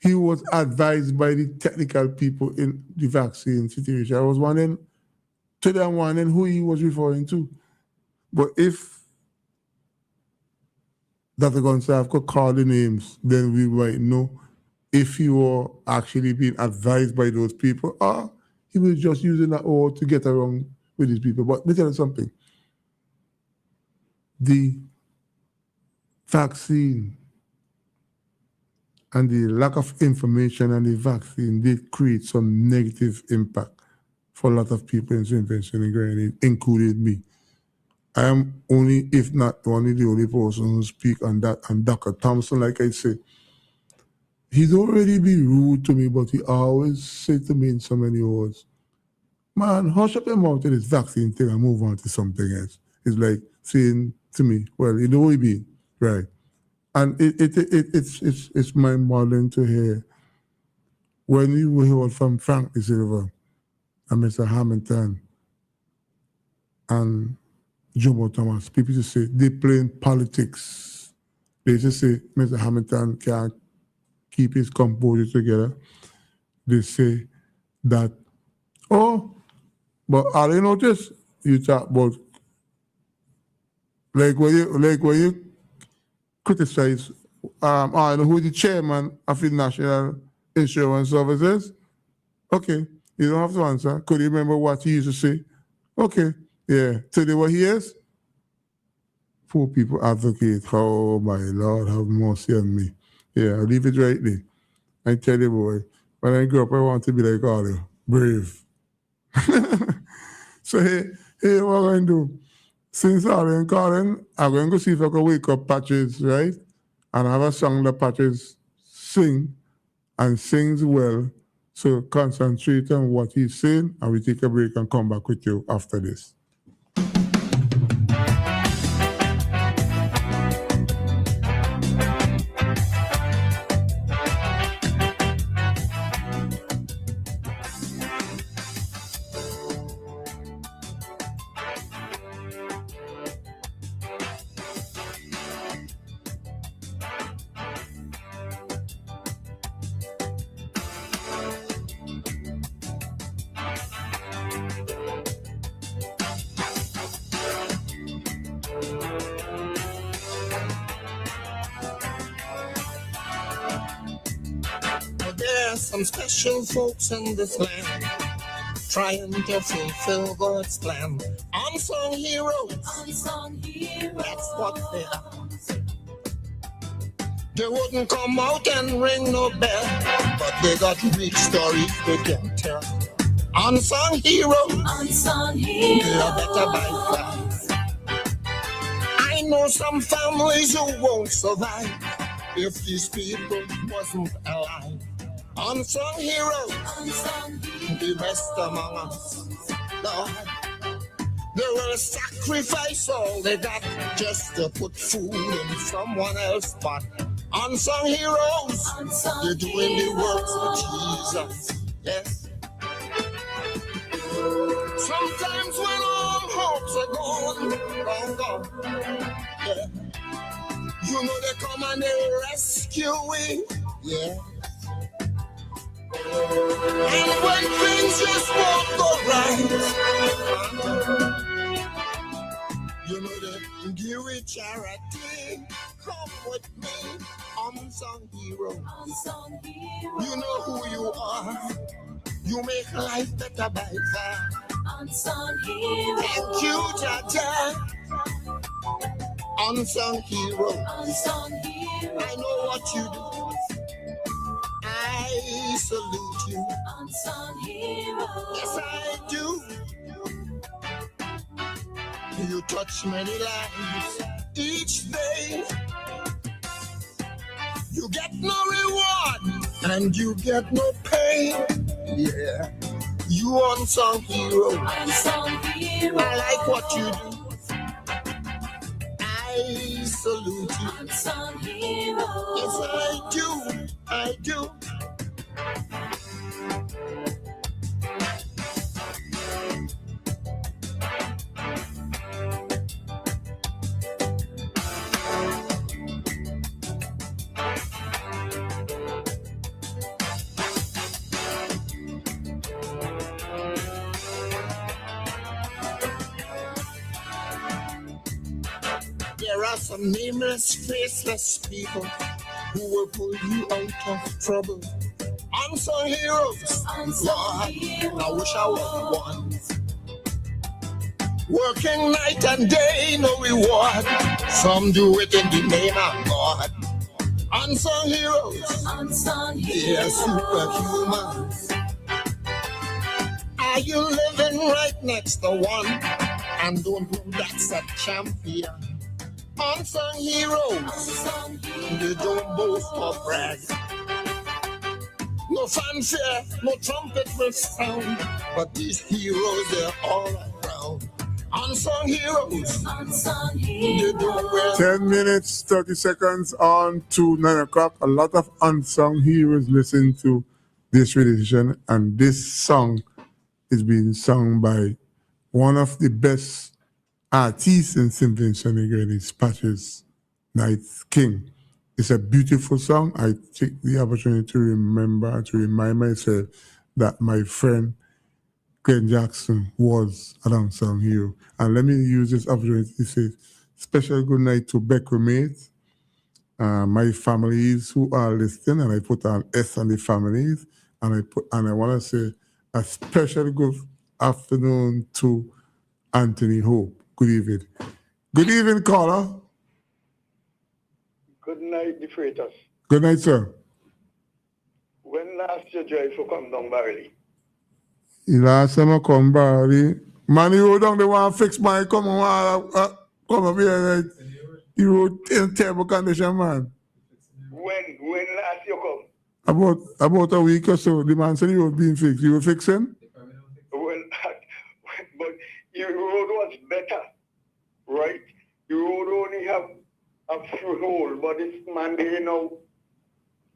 he was advised by the technical people in the vaccine situation, I was wondering who he was referring to. But if Dr. Gonsalves could call the names, then we might know if he were actually being advised by those people or he was just using that word to get around with these people. But let me tell you something. The vaccine and the lack of information on the vaccine did create some negative impact for a lot of people in St. Vincent and Grenada, including me. I am only, if not only, the only person who speak on that. And Dr. Thompson, like I said, he don't really be rude to me, but he always say to me in so many words, man, hush up your mouth to this vaccine thing and move on to something else. It's like saying to me, well, you know what you mean, right? And it's mind-boggling to hear when you heard from Frank De Silva and Mr. Hamilton and Jomo Thomas, people just say they playing politics. They just say Mr. Hamilton can't keep his composure together. They say that, but all you notice, you talk about like when you criticize I know who the chairman of the National Insurance Services. Okay, you don't have to answer. Could you remember what he used to say? Okay. Yeah, today what he is? Poor people advocate. Oh my Lord, have mercy on me. Yeah, I'll leave it right there. I tell you, boy, when I grow up, I want to be like all you, brave. So hey, what I'm going to do? Since I'm calling, I'm going to see if I can wake up Patches, right? And I have a song that Patches sing and sings well. So concentrate on what he's saying, and we take a break and come back with you after this. Some special folks in this land trying to fulfill God's plan. Unsung heroes, that's what they are. They wouldn't come out and ring no bell, but they got big stories they can tell. Unsung heroes, they are better by far. I know some families who won't survive if these people wasn't alive. Unsung heroes, the best among us, Lord. They will sacrifice all they got just to put food in someone else's pot. Unsung heroes, they're doing the works of Jesus. Yes. Sometimes when all hopes are gone, yeah. You know they come and they rescue we, yeah. And when things just won't go right, you know they give it charity. Come with me, unsung hero. You know who you are. You make life better by far. Unsung hero. Thank you, Jaja. Unsung hero. Unsung hero. I know what you do. I salute you. Unsung hero. Yes, I do. You touch many lives each day. You get no reward and you get no pay. Yeah. You unsung hero. Unsung hero. I like what you do. I salute you. Unsung hero. Yes, I do. I do. There are some nameless, faceless people who will pull you out of trouble. Unsung heroes, Lord, I wish I was one. Working night and day, no reward. Some do it in the name of God. Unsung heroes, Unsung they are hero. superhumans. Are you living right next to one and don't know that's a champion? Unsung heroes, Unsung hero. they don't boast or brag. No fanfare, no trumpet will sound, but these heroes, they're all around. Unsung heroes, Unsung they hero. don't wear 10 minutes, 30 seconds on to 9 o'clock. A lot of unsung heroes listen to this rendition, and this song is being sung by one of the best artists in Simply Senegalese, Patches Night King. It's a beautiful song. I take the opportunity to remind myself that my friend Glenn Jackson was an unsung hero. And let me use this opportunity to say special good night to Becca Mate, my families who are listening, and I put an S on the families, and I want to say a special good afternoon to Anthony Hope. Good evening. Good evening, caller. Good night, the freighters. Good night, sir. When last year drive for come down Barley? The last time I come Barry, man, you road down the one fix my come up here, right? You road in terrible condition, man. When last year come? About a week or so, the man said you were being fixed. You were fixing? Well, but your road was better, right? Your road only have a few hole, but this man, you know,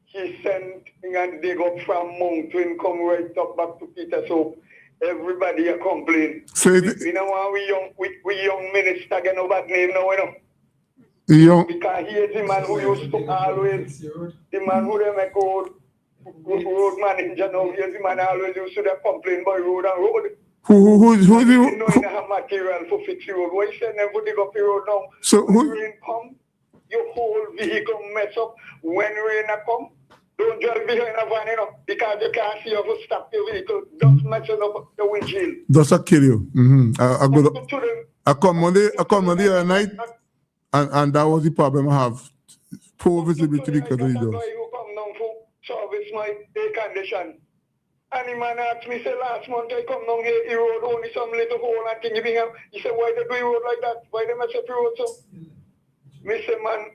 he sent and dig up from mountain, come right up back to Peter. So everybody a complain. So We know why we young minister get no bad name now, you know. young, Because he is the man who used to always, the man who they make road manager now, he is the man always used to complain about road and road. who You know, do you have material for fix the road. Why you send them to dig up the road now? so When who rain come, your whole vehicle mess up. When rain come, don't drive behind a van, you know, because you can't see how to stop your vehicle. Just messing up the windshield. does that kill you? I go Put to them. I come Monday at night, and that was the problem I have. Poor visibility because of the I got a doors. guy who come down for service my air condition. And the man asked me, say, last month I come down here, he road only some little hole and thing. He said, why they do the road like that? Why they mess up the road so? Mr. Man,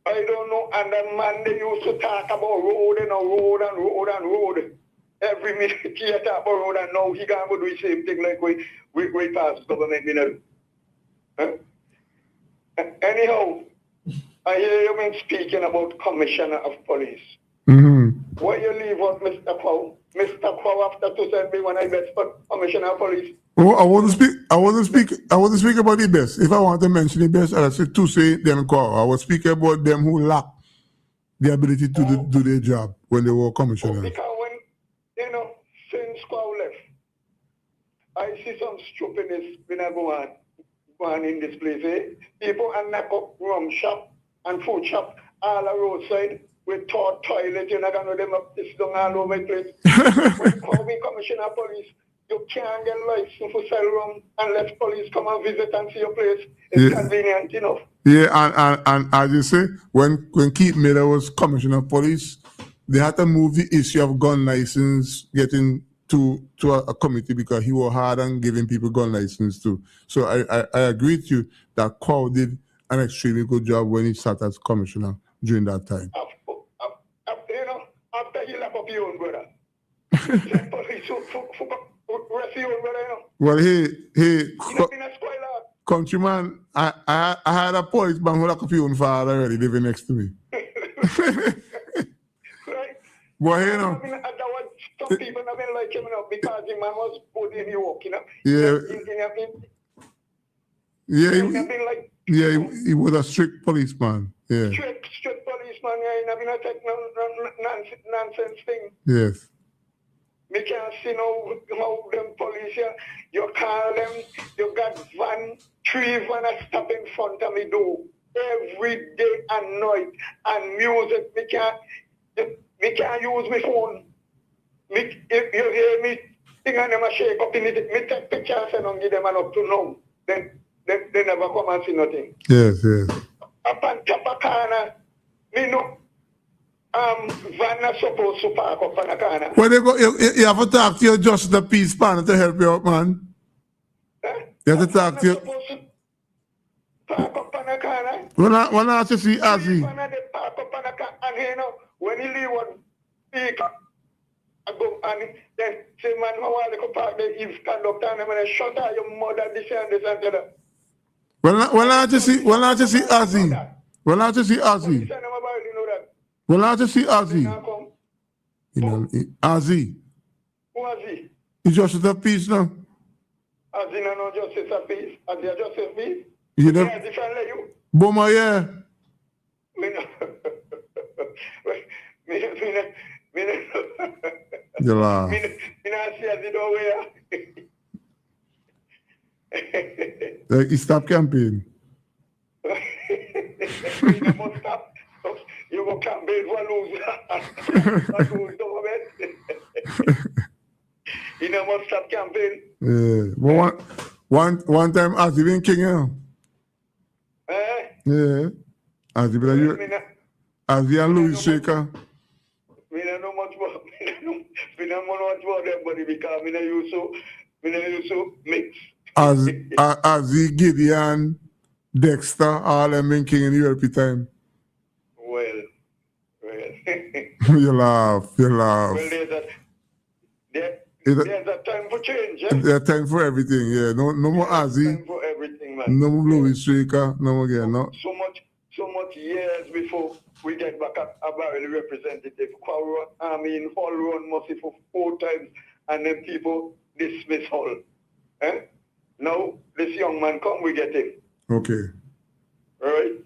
I don't know, and the man they used to talk about road and road and road and road. Every minute he talk about road, and now he can't go do the same thing like we pass government, you know. Huh? Anyhow, I hear you been speaking about Commissioner of Police. Mm-hmm. Why you leave out Mr. Kwao? Mr. Kwao after to send me when I best for Commissioner of Police. Oh, I want to speak about the best. If I want to mention the best, I say to say them call. I will speak about them who lack the ability to do their job when they were commissioners. Because when, you know, since Kwao left, I see some stupidness when I go on in this place. Eh? People are knock up rum shop and food shop all the roadside with toilet. You're not going to them up this down all over the place. When Kwao be Commissioner of Police, you can't get license for sell rum unless police come and visit and see your place. It's convenient enough. Yeah, and as you say, when Keith Miller was Commissioner of Police, they had to move the issue of gun license getting to a committee because he was hard on giving people gun license too. So I agree with you that Kwao did an extremely good job when he sat as commissioner during that time. You know, after he left up your own brother. Police rest your own brother, you know. Well, hey, He not been a spoiler. countryman, I had a policeman who locked up your own father already living next to me. Right? Well, you know. I mean, some people have been like him, you know, because the man was good in New York, you know. Yeah, he was a strict policeman. Yeah. Strict policeman, yeah, he never take no nonsense thing. Yes. Me can't see how them police here, you call them, you got three van stop in front of me door every day and night, and music, me can't use my phone. If you hear me thing and them a shake up in it, me take pictures and don't give them an up to now. Then they never come and see nothing. Yes. Up on top of corner, me know van are supposed to park up on the corner. Well, you have to talk to your Justice of the Peace panel to help you out, man. You have to talk to your... Park up on the corner. When I to see Ozzy. They park up on the corner, and you know, when you leave one speaker, I go and then say, man, how are they park there? If conductor and them and shut out your mother, this and that. When I to see Ozzy. When I to see Ozzy. When I to see Ozzy. You know, Ozzy. Who Ozzy? He's Justice of the Peace now. Ozzy no Justice of Peace. Ozzy a Justice of Peace. You know. Yeah, different like you. Boma, yeah. Me no. You laugh. Me not see Ozzy nowhere. He stopped campaign. You must stop. You go campaign for lose government. You know must stop campaign. Yeah. But one time Ozzy been king, you know. Yeah. Ozzy been you. Ozzy and Louis Shaker. Me don't know much about me don't know much about them, but because me don't use to mix. Ozzy, Gideon, Dexter, all them been king in Europe time. Well. You laugh. Well, there's a time for change, yeah? There's time for everything, yeah. No more Ozzy. Time for everything, man. No more Louis Shaker, no more again, no. So much years before we get back a barely representative. Kwao Army in Hull run Mossy for 4 times, and then people dismiss Hull. Now, this young man come, we get him. Okay. All right?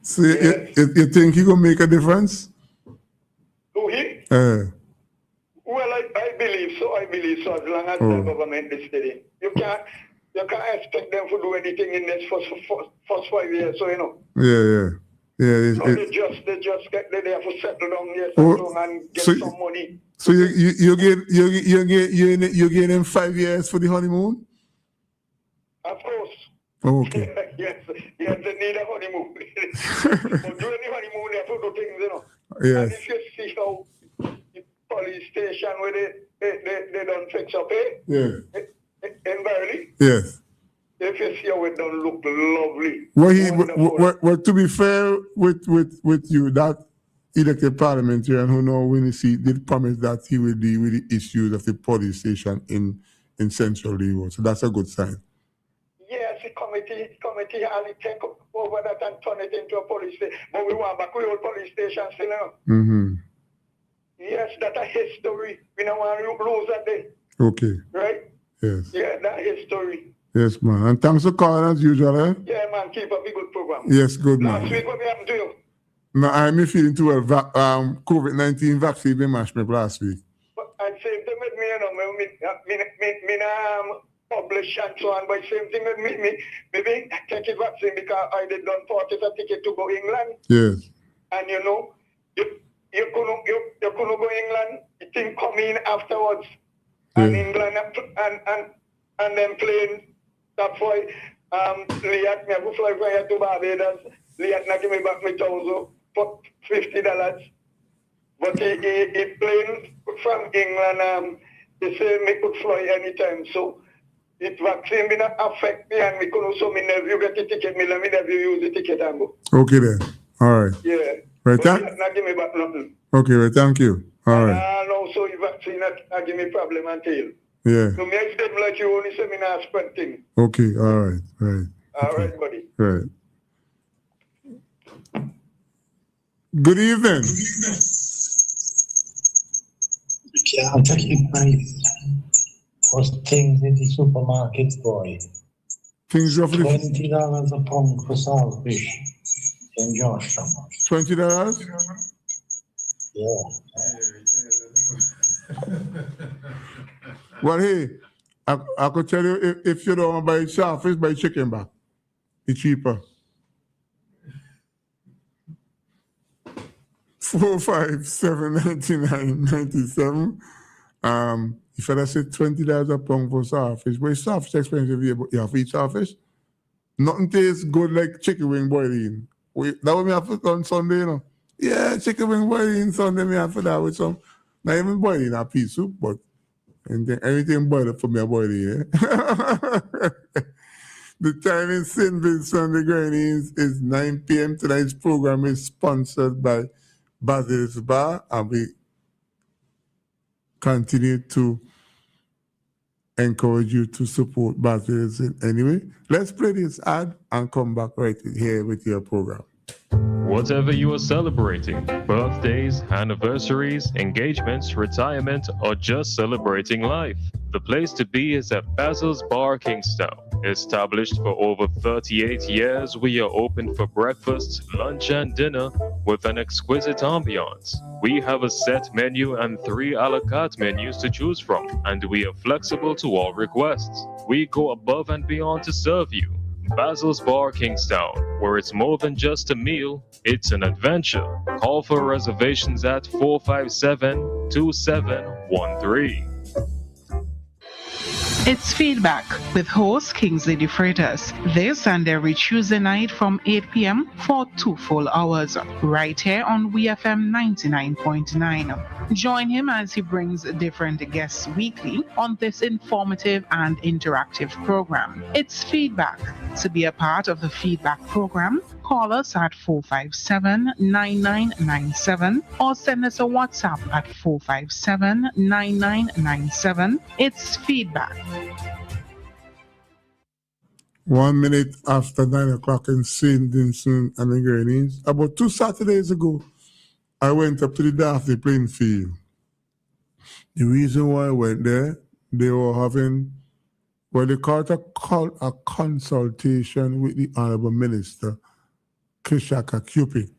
So you think he gonna make a difference? Who he? Well, I believe so. As long as the government is steady, you can't expect them to do anything in this first 5 years. So you know. Yeah. They just get there to settle down here, and get some money. So you get them 5 years for the honeymoon? Of course. Okay. yes, they need a honeymoon. But during the honeymoon, they have to do things, you know. Yes. And if you see how the police station where they don't fix up, Yeah. in Burley, Yes. if you see how it don't look lovely. Well, to be fair with you, that elected parliamentarian who now win the seat did promise that he will deal with the issues of the police station in Central Leeward. So that's a good sign. Yes, the committee and it take over that and turn it into a police station. But we want back with old police stations, you know. Mm-hmm. Yes, that's a history. We don't want to lose that day. Okay. Right? Yes. Yeah, that history. Yes, man. And thanks for calling as usual, eh? Yeah, man, keep up a good program. Yes, good, man. Last week, what happened to you? No, I'm feeling too well. COVID-19 vaccine been mashed me up last week. But and same thing with me, you know, me publish and so on, but same thing with me maybe take a vaccine because I did done purchase a ticket to go England. Yes. And you know, you couldn't go England, the thing come in afterwards. And England and then plane, that's why Liat, me have to fly from here to Barbados. Liat not give me back my $1,000 for $50. But he plane from England, they say me could fly anytime. So it vaccine me not affect me and me could also me never get the ticket, me never use the ticket and go. Okay then. All right. Yeah. Right. But not give me back nothing. Okay, well, thank you. All right. And also the vaccine not give me problem until. Yeah. So me expect like you only say me not spend thing. Okay, all right. Right. All right, buddy. Right. Good evening. Yeah, I'm taking my first things in the supermarket, boy. Things roughly $20 a pound for saltfish in Georgetown. $20? Yeah. Well, hey, I could tell you if you don't want to buy shellfish, buy chicken back. It's cheaper. 4579997. If I say $20 a pound for saltfish, but saltfish expensive here, but you have to eat saltfish. Nothing tastes good like chicken wing boiling. That would me have to on Sunday, you know. Yeah, chicken wing boiling Sunday, me have to that with some, not even boiling a pea soup, but everything boiled for me a boiling, eh? The time in St. Vincent the Grenadines is 9 p.m. Tonight's program is sponsored by Basil's Bar, and we continue to encourage you to support Basil's in any way. Let's play this ad and come back right here with your program. Whatever you are celebrating, birthdays, anniversaries, engagements, retirement, or just celebrating life, the place to be is at Basil's Bar Kingstown. Established for over 38 years, we are open for breakfast, lunch, and dinner with an exquisite ambiance. We have a set menu and 3 a la carte menus to choose from, and we are flexible to all requests. We go above and beyond to serve you. Basil's Bar Kingstown, where it's more than just a meal, it's an adventure. Call for reservations at 457-2713. It's Feedback with host Kingsley DeFreitas. This and every Tuesday night from 8 p.m. for 2 full hours, right here on WeFM 99.9. Join him as he brings different guests weekly on this informative and interactive program. It's Feedback. To be a part of the Feedback program, call us at 457-9997 or send us a WhatsApp at 457-9997. It's Feedback. 1 minute after 9 o'clock in St. Vincent and the Grenadines. About 2 Saturdays ago, I went up to the Daphne playing field. The reason why I went there, they were having what they call a consultation with the Honorable Minister, Kishaka Cupid.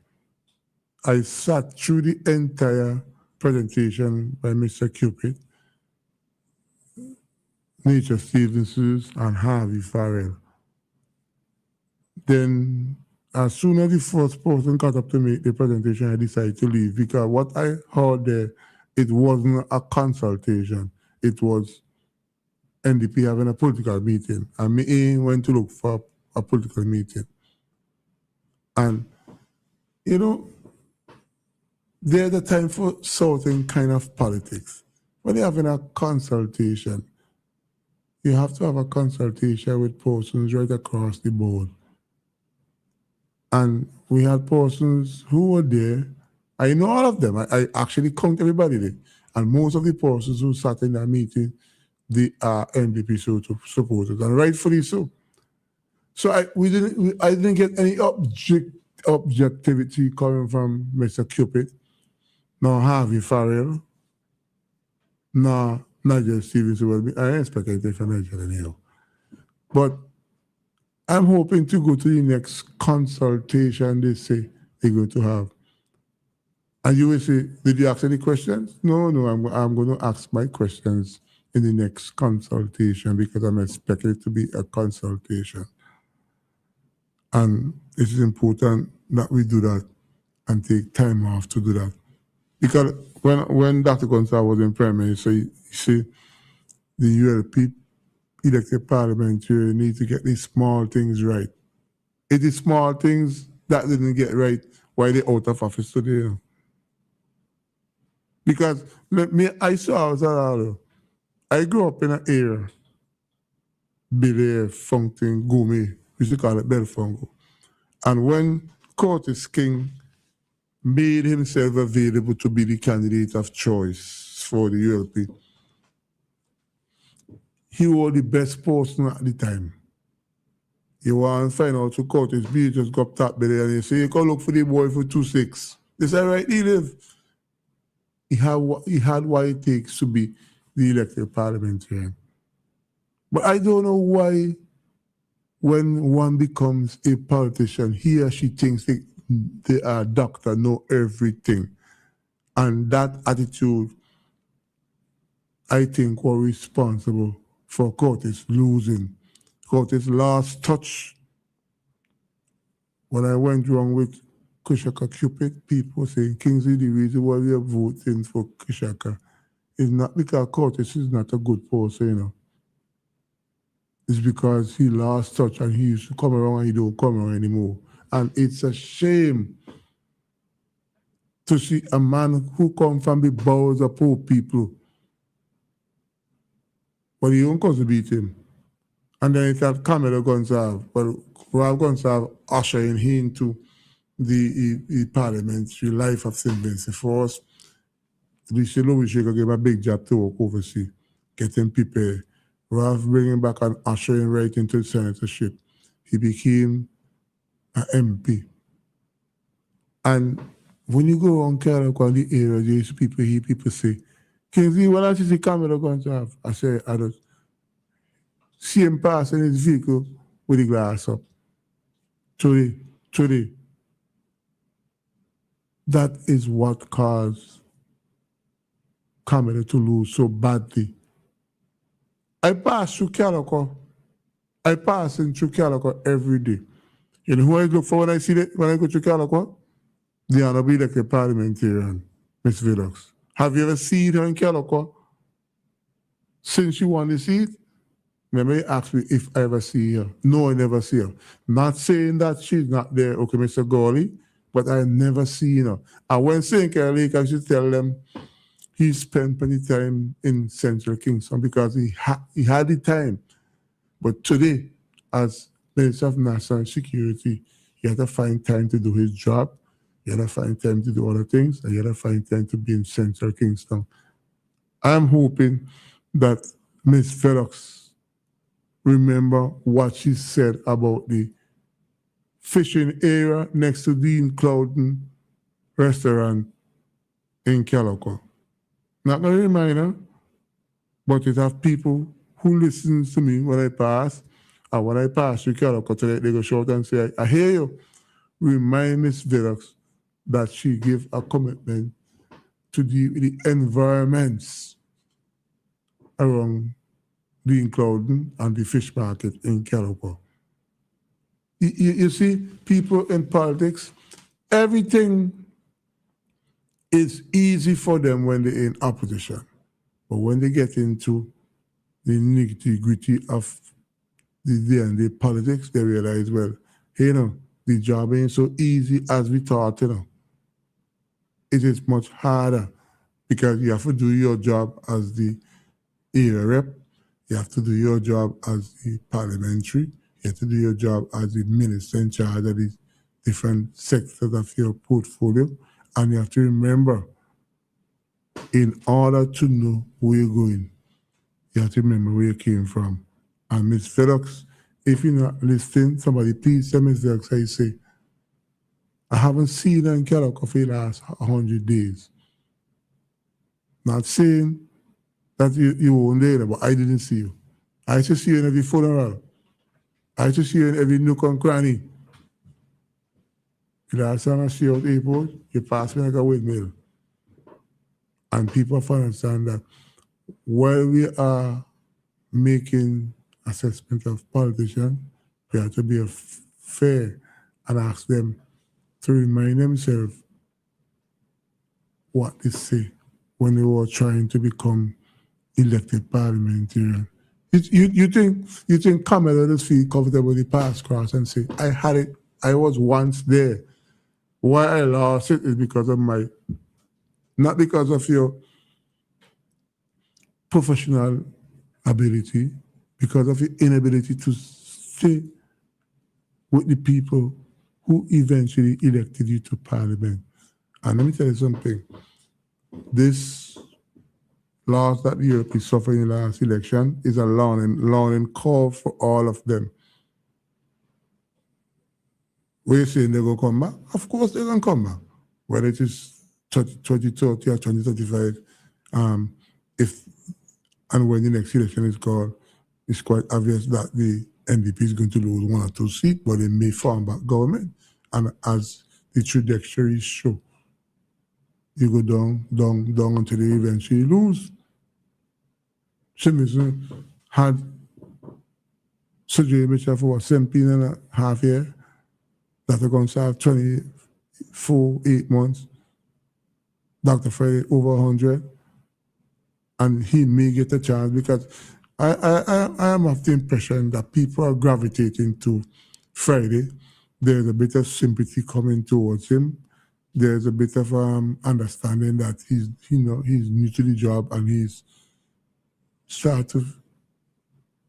I sat through the entire presentation by Mr. Cupid, Nature Stevenson, and Harvey Farrell. Then, as soon as the first person got up to make the presentation, I decided to leave because what I heard there, it wasn't a consultation. It was NDP having a political meeting, and me went to look for a political meeting. And, you know, there's a time for certain kind of politics. When they're having a consultation, you have to have a consultation with persons right across the board. And we had persons who were there. I know all of them. I actually count everybody there. And most of the persons who sat in that meeting, they are NDP supporters, and rightfully so. So I didn't get any objectivity coming from Mr. Cupid, nor Harvey Farrell, nor Nigel Stevenson. I expect anything from Nigel anyhow. But I'm hoping to go to the next consultation they say they're going to have. And you will say, did you ask any questions? No, I'm going to ask my questions in the next consultation because I'm expecting it to be a consultation. And it is important that we do that and take time off to do that. Because when Dr. Gonzalez was in Prime Minister, he said the ULP elected parliamentary need to get these small things right. It is small things that didn't get right while they're out of office today. Because I grew up in an area, Belair, Fountain, Gome, we used to call it Belfongo. And when Curtis King made himself available to be the candidate of choice for the ULP, he was the best person at the time. You want to find out who Curtis B just got top Belair and he say, you can look for the boy for 2-6. They say, right, he live. He had what it takes to be the elected parliamentarian. But I don't know why when one becomes a politician, he or she thinks they are a doctor, know everything. And that attitude, I think, was responsible for Curtis losing. Curtis' last touch, when I went wrong with Kushaka Cupid, people saying Kingsley, the reason why we are voting for Kushaka is not because Curtis is not a good person, you know. It's because he lost touch and he used to come around and he don't come around anymore. And it's a shame to see a man who come from the bowels of poor people, but he don't come to beat him. And then it had Camilo Gonzalez, but Ralph Gonzalez ushering him into the parliamentary life of St. Vincent. For us, Richard Louis Shaker gave a big job to work overseas, getting people. Ralph bringing back and ushering right into the senatorship. He became an MP. And when you go on Carolina, the area, there's people hear people say, Kingsley, when I see Camilo Gonzalez, I say, I don't see him pass in his vehicle with the glass up. Today. That is what caused Camilo to lose so badly. I pass through Calico. I pass in through Calico every day. You know who I look for when I see that when I go to Calico? The honorable elected parliamentarian, Ms. Villox. Have you ever seen her in Calico since you won the seat? Let me ask me if I ever see her. No, I never see her. Not saying that she's not there, okay, Mr. Gawley, but I never seen her. And when St. Clair I should tell them he spent plenty time in Central Kingston because he had the time. But today, as Minister of National Security, he had to find time to do his job. He had to find time to do other things. And he had to find time to be in Central Kingston. I'm hoping that Ms. Felix remember what she said about the fishing area next to Dean Clouden restaurant in Calico. Not going to remind her, but it have people who listen to me when I pass, and when I pass through Calico today, they go shout and say, I hear you. Remind Ms. Villox that she gave a commitment to the environments around Dean Clouden and the fish market in Calico. You see, people in politics, everything is easy for them when they're in opposition. But when they get into the nitty-gritty of the day-and-day politics, they realize, well, hey, you know, the job ain't so easy as we thought, you know. It is much harder because you have to do your job as the area rep. You have to do your job as the parliamentary. You have to do your job as the minister in charge of the different sectors of your portfolio. And you have to remember, in order to know where you're going, you have to remember where you came from. And Ms. Fedox, if you're not listening, somebody please tell Ms. Fedox how you say, I haven't seen her in Calico for the last 100 days. Not saying that you weren't there, but I didn't see you. I used to see you in every funeral. I used to see you in every nook and cranny. The last time I see you at the airport, you passed me like a windmill. And people have to understand that while we are making assessment of politicians, we have to be fair and ask them to remind themselves what they say when they were trying to become elected parliamentarian. You think Kamala just feel comfortable with the pass cross and say, I had it, I was once there. Why I lost it is because of not because of your professional ability, because of your inability to stay with the people who eventually elected you to parliament. And let me tell you something. This loss that the Europe is suffering in the last election is a learning curve for all of them. We're saying they're going to come back? Of course they're going to come back. Whether it is 2030 or 2035, and when the next election is called, it's quite obvious that the NDP is going to lose 1 or 2 seats, but they may form back government. And as the trajectories show, you go down until they eventually lose. Simison had surgery for what, 17 and a half years. That are going to have 8 months. Dr. Friday over 100. And he may get a chance because I am of the impression that people are gravitating to Friday. There's a bit of sympathy coming towards him. There's a bit of understanding that he's new to the job and he's started to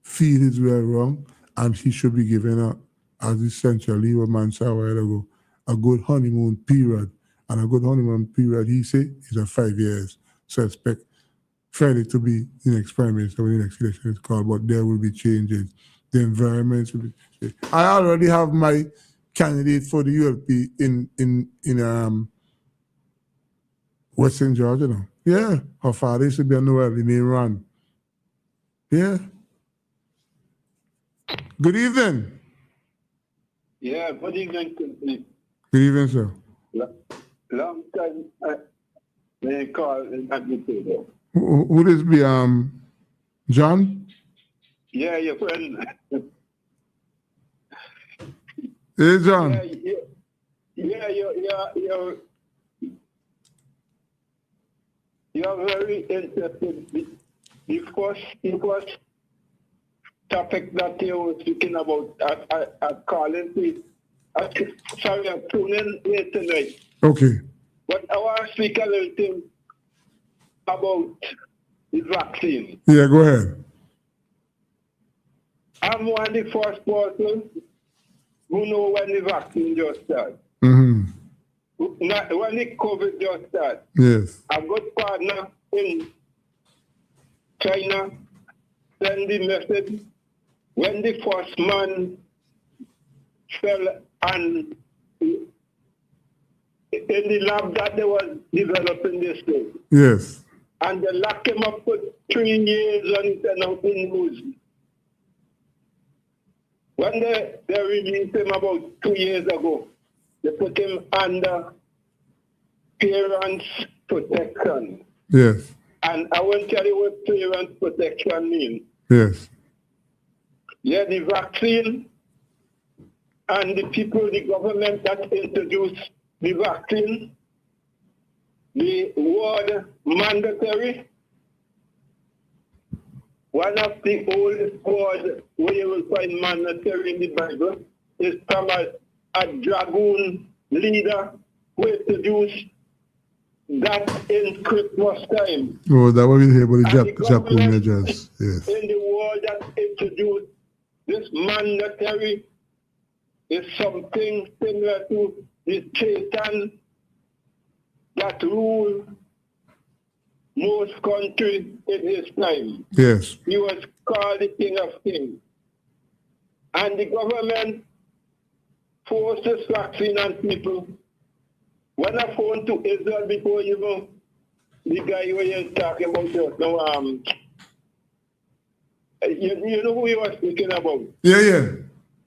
feel his way wrong, and he should be given as essentially what man said a while ago, a good honeymoon period. And a good honeymoon period, he said, is 5 years. So I expect Friday to be the next prime minister when the next election is called, but there will be changes. The environment will be changed. I already have my candidate for the ULP in Western Georgia now. Yeah, her father used to be a Noel in Iran. Yeah. Good evening. Yeah, good evening, company. Good evening, sir. Long time they call at the table. Who this be? John? Yeah, your friend. Hey, John. You're very interested. The first topic that you were speaking about at calling, please. Sorry, I'm tuning late tonight. Okay. But I want to speak a little thing about the vaccine. Yeah, go ahead. I'm one of the first person who know when the vaccine just started. Mm-hmm. Not when the COVID just started. Yes. A good partner in China send the message when the first man fell and in the lab that they was developing this thing. Yes. And they locked him up for 3 years and then out in news. When they released him about 2 years ago, they put him under parents' protection. Yes. And I will tell you what parents' protection means. Yes. Yeah, the vaccine and the people, the government that introduced the vaccine, the word mandatory, one of the oldest words where you will find mandatory in the Bible is from a dragoon leader who introduced that in Christmas time. Oh, that what we hear about the And the Japan government measures. Yes. in the world that introduced this mandatory is something similar to the Satan that ruled most countries in his time. Yes. He was called the King of Kings. And the government forced this vaccine on people. When I phoned to Israel before even the guy you were talking about just now, you know who he was speaking about? Yeah.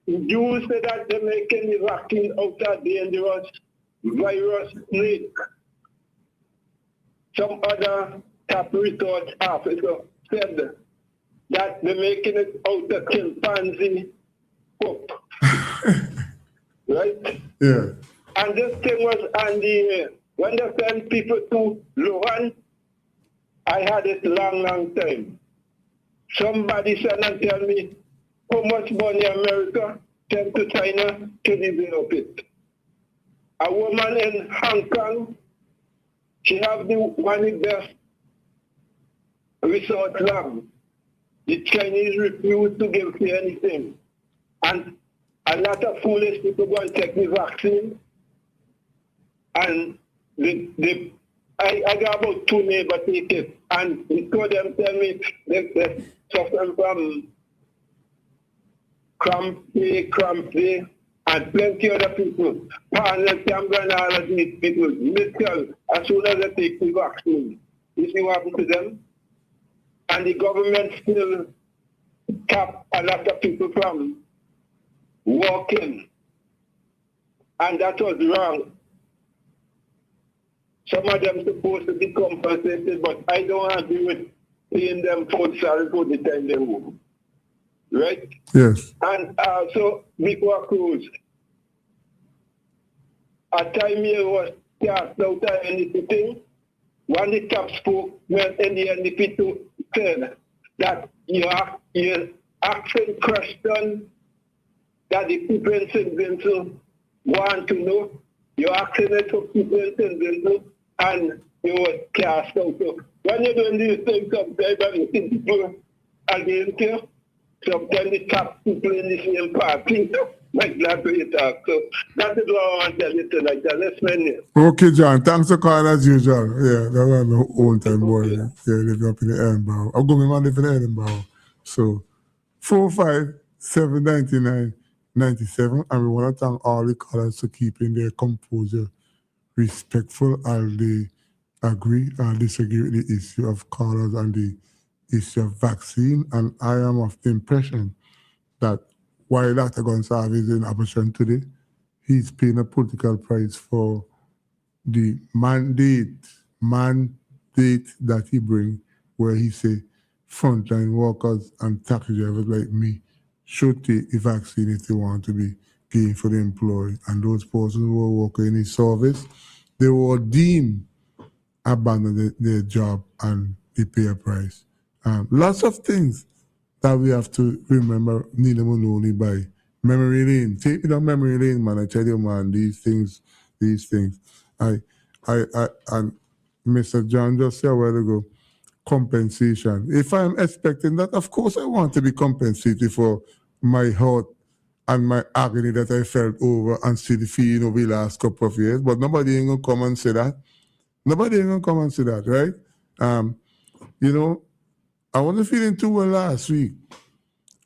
You said that they're making the vaccine out of dangerous virus snake. Some other top research officer said that they're making it out of chimpanzee pup. Right? Yeah. And this thing was on the, when they sent people to Wuhan, I had it long time. Somebody said and tell me how much money America sent to China to develop it. A woman in Hong Kong, she have one of the best research lab. The Chinese refuse to give her anything. And a lot of foolish people go and take the vaccine. And I got about 2 neighbors take it. And two of them tell me they suffer from crampy, and plenty other people. Parnell, Campbell, and all of these people, medical, as soon as they take the vaccine, you see what happened to them? And the government still cap a lot of people from walking. And that was wrong. Some of them supposed to be compensated, but I don't agree with paying them full salary for the time they work. Right? Yes. And also, before cruise, a time here was cast out of anything. One of the top spokesmen in the NDP said that you're asking questions that the people in St. Vincent want to know. You're asking it for people in St. Vincent, and you were cast out. So when you're doing these things, sometimes you think people against you. Sometimes the top people in the same party, like that way you talk. So that is what I want to tell you tonight. Let's mend it. Okay, John. Thanks for calling as usual. Yeah, that was my old time boy. Yeah, living up in the Edinburgh. I'll go my man live in Edinburgh. So 4579997, and we want to thank all the callers for keeping their composure respectful as they agree or disagree with the issue of callers and the issue of vaccine. And I am of the impression that while Dr. Gonsalves is in opposition today, he's paying a political price for the mandate that he brings, where he say frontline workers and taxi drivers like me should take the vaccine if they want to be gainfully employed. And those persons who are working in his service, they were deemed abandon their job and they pay a price. Lots of things that we have to remember Nina Maloney by memory lane. Take me down memory lane, man. I tell you, man, these things. And Mr. John just said a while ago, compensation. If I'm expecting that, of course I want to be compensated for my hurt and my agony that I felt over and see the feeling over the last couple of years. But nobody ain't gonna come and say that. Right? I wasn't feeling too well last week.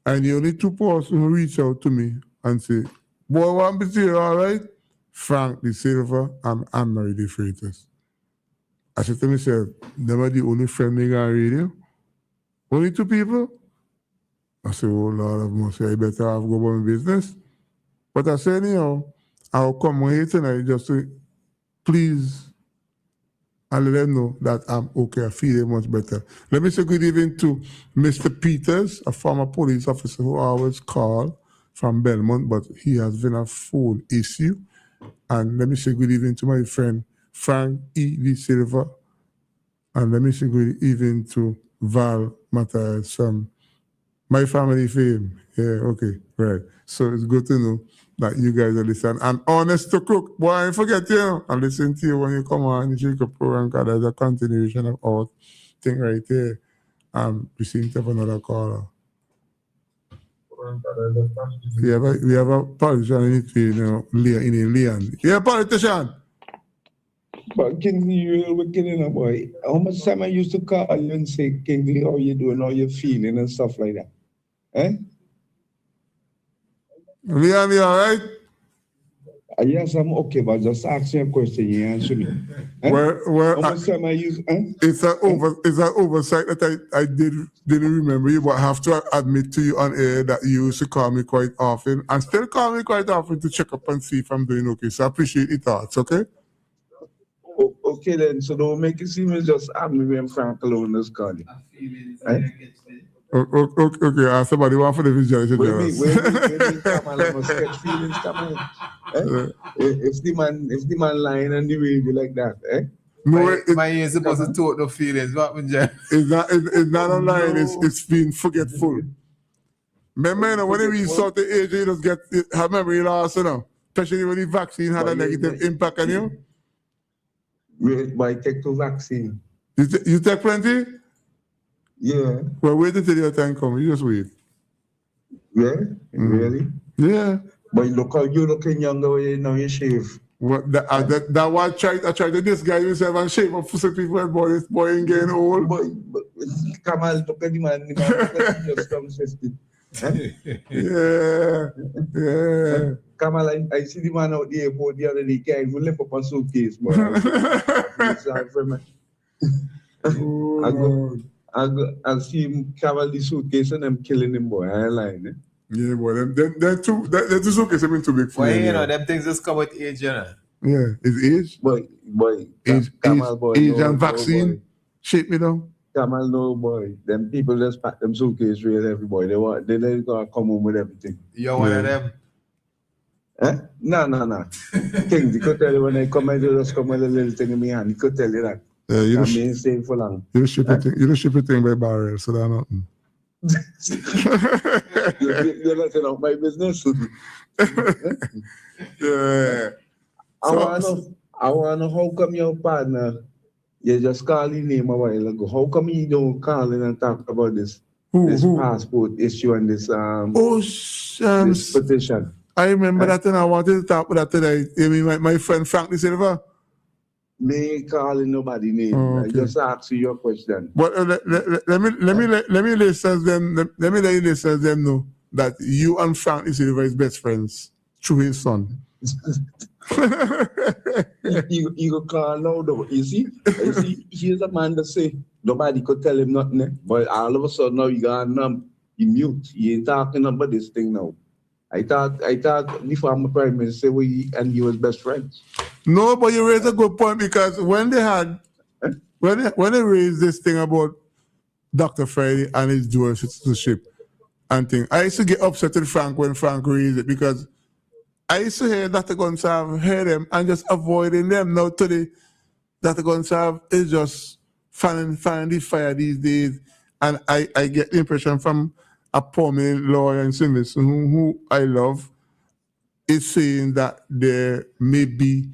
And the only two persons who reached out to me and say, boy, what happened to you, all right? Frank De Silva and Anne-Marie De Freitas. I said to myself, them are the only friend they got on radio? Only two people? I said, oh, Lord of mercy, I better have go about my business. But I said, I'll come here tonight just to please and let them know that I'm okay, I feel much better. Let me say good evening to Mr. Peters, a former police officer who always called from Belmont, but he has been a phone issue. And let me say good evening to my friend Frank E. De Silva. And let me say good evening to Val Matthias from My family fame. Yeah, okay, right. So it's good to know that you guys are listening. And honest to cook, boy, I forget you. I listen to you when you come on the Jacob program, because there's a continuation of our thing right there. We seem to have another caller. We have a politician in it, you know, Leon. Yeah, politician. But Kingsley, you were kidding, boy. How much time I used to call you and say, Kingsley, how you doing, how you feeling and stuff like that? Eh? Leon, you all right? Yes, I'm okay, but just ask me a question, you answer me. Eh? Where how much time I use? It's an oversight that I didn't remember you, but I have to admit to you on air that you used to call me quite often and still call me quite often to check up and see if I'm doing okay. So I appreciate your thoughts, okay? Okay then, so don't make it seem as just me when Frank alone is calling. Okay, somebody want for the visual. When Kamal must catch feelings, Kamal. If the man lying on the radio like that, eh? No, my ears supposed to talk no feelings. What would you? It's not a line, it's being forgetful. Remember, you know, when we saw the age, you just get have memory loss, you know, especially when the vaccine had a negative impact on you. Why take the vaccine? You take plenty? Yeah. Well, wait until your time comes. You just wait. Yeah? Really? Yeah. But you looking younger when you now you shave. What that one I tried to disguise myself and shave up for some people and boy ain't getting old. But Kamal, look at the man just come 50. Yeah. Kamal, I see the man out the airport the other day, can't even lift up a suitcase, boy. Sorry for me. I see him carry the suitcase and I'm killing him, boy. I ain't lying, eh? Yeah, boy. Them two suitcases have been too big for Why, me. you know, them things just come with age, you know. Yeah, it's age. Boy. Kamal, boy. Age and vaccine. Shape me down. Kamal, no, boy. Them people just pack them suitcase real every boy. They gonna come home with everything. You're one of them. Eh? No. King, you could tell you when I come, I just come with a little thing in my hand. You could tell you that. Yeah, you I'm being safe for long. You don't ship a thing by barrel, so that's nothing. You're not enough my business. Yeah. I wanna know how come your partner, you just call his name a while ago. How come you don't call in and talk about this passport issue and this this petition? I remember that, and I wanted to talk about that today. I mean, my friend Frank De Silva. Me ain't calling nobody name. Okay. I just ask you your question. But let me listen them. Let me let you listen them know that you and Frank De Silva is best friends through his son. you go call now though. You see, here's a man that say nobody could tell him nothing. Eh? But all of a sudden now you got you mute. You ain't talking about this thing now. I thought the former prime minister and you was best friends. No, but you raise a good point, because when they raised this thing about Dr. Friday and his dual citizenship and thing, I used to get upset with Frank when Frank raised it, because I used to hear Dr. Gonsalve, hear them and just avoiding them. Now today, Dr. Gonsalve is just fanning the fire these days, and I get the impression from a prominent lawyer in Simmons who I love is saying that there may be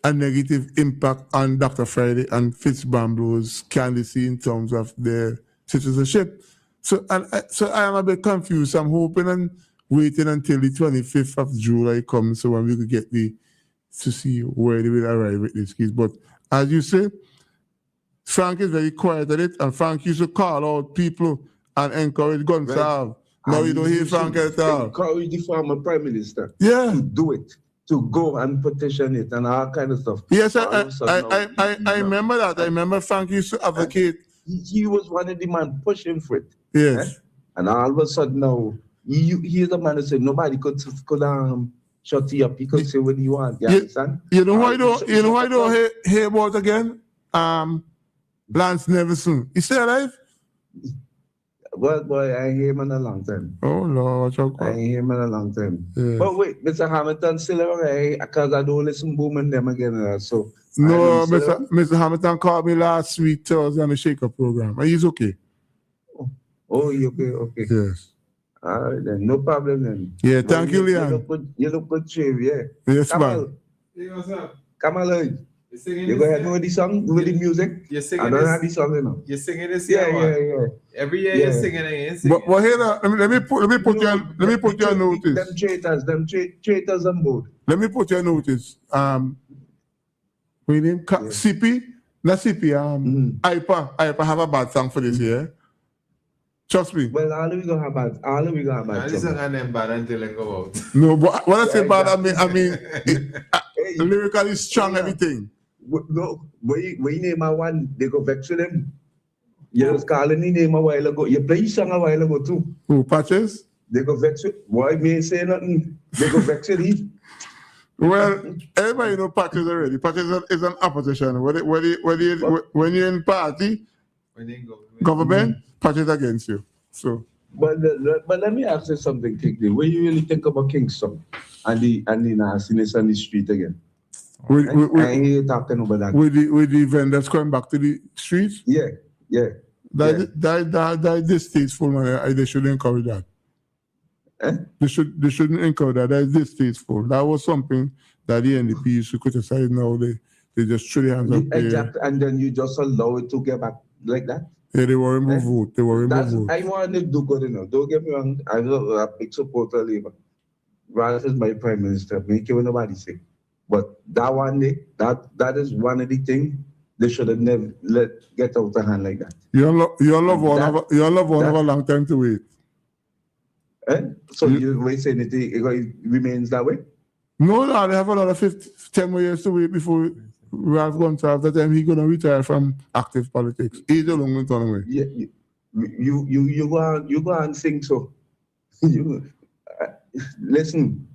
a negative impact on Dr. Friday and Fitzbambro's candidacy in terms of their citizenship. So I am a bit confused. I'm hoping and waiting until the 25th of July comes, so when we could get to see where they will arrive with this case. But as you say, Frank is very quiet at it, and Frank used to call out people and encourage Gonsalve. Right. Now you don't hear Frank at all. Encourage the former prime minister. Yeah. To do it. To go and petition it and all kind of stuff. Yes, I remember that. I remember Frank used to advocate. He was one of the man pushing for it. Yes. Eh? And all of a sudden now, he's the man that said nobody could shut you up. He could say what you want. You understand? You know why I don't hear about again? Lance Neverson. Is he alive? Well, boy, I hear him in a long time. Oh, Lord. I hear him in a long time. Yeah. But wait, Mr. Hamilton still around, because I don't listen boom and them again. So no, Mr. Hamilton called me last week Thursday on the Shaker program. He's okay. Oh, okay. Yes. All right then, no problem then. Yeah, thank you, Leon. You look good, Chief, yeah. Yes, Kamal. man. Hey, what's up? Kamal, You singing you go ahead with the song, with the music. You're I singing don't this. have the song, you know. You're singing this. Yeah. Every year Yeah. you're singing and you ain't singing. But here now, let me put you on notice. Them traitors on board. Let me put you on notice. With him, CP, not CP, IPA have a bad song for this year. Trust me. Well, all we gonna have bad. This song and them bad until they go out. No, but when I say bad, I mean lyrically strong, everything. No, when you name a one, they go vex with them. You just calling the name a while ago. You play song a while ago too. Who, Patches? They go vex with. Why me ain't say nothing? They go vex with him. Well, everybody know Patches already. Patches is an opposition. When you're in party, government, Patches against you. So. But let me ask you something quickly. What do you really think about Kingston and the nastiness on the street again? I hear you talking about that. With the vendors coming back to the streets? Yeah. That distasteful, man. They shouldn't encourage that. They shouldn't encourage that. That is distasteful. That was something that the NDP used to criticize. Now they just throw their hands up there. Exactly. And then you just allow it to get back like that. Yeah, they were remove vote. I want to do good enough. Don't get me wrong. I'm a big supporter of Labour. Rather than my prime minister, make it what nobody say. But that one day, that is one of the things they should have never let get out of hand like that. Your love one have a long time to wait. So you wait saying it remains that way? No, they have another 10 more years to wait before Ralph Gonsalves. That time he's gonna retire from active politics. He's a long time away. Yeah, you go and sing so. Listen.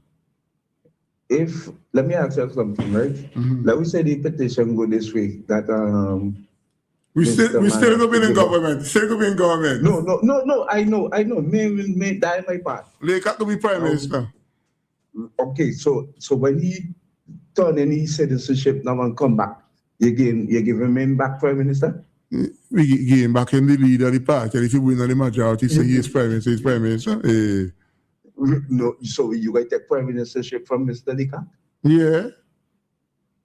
Let me ask you something, right? Let me say the petition go this way that we still gonna be in government. Still gonna be in government. No. I know. May die my part. They got to be prime minister. Okay, so when he turn any citizenship now and come back, you give him back prime minister? We give him back in the leader of the party. And if he win the majority, say he is prime minister, he's prime minister. No, so you got take prime ministership from Mr. Lika? Yeah.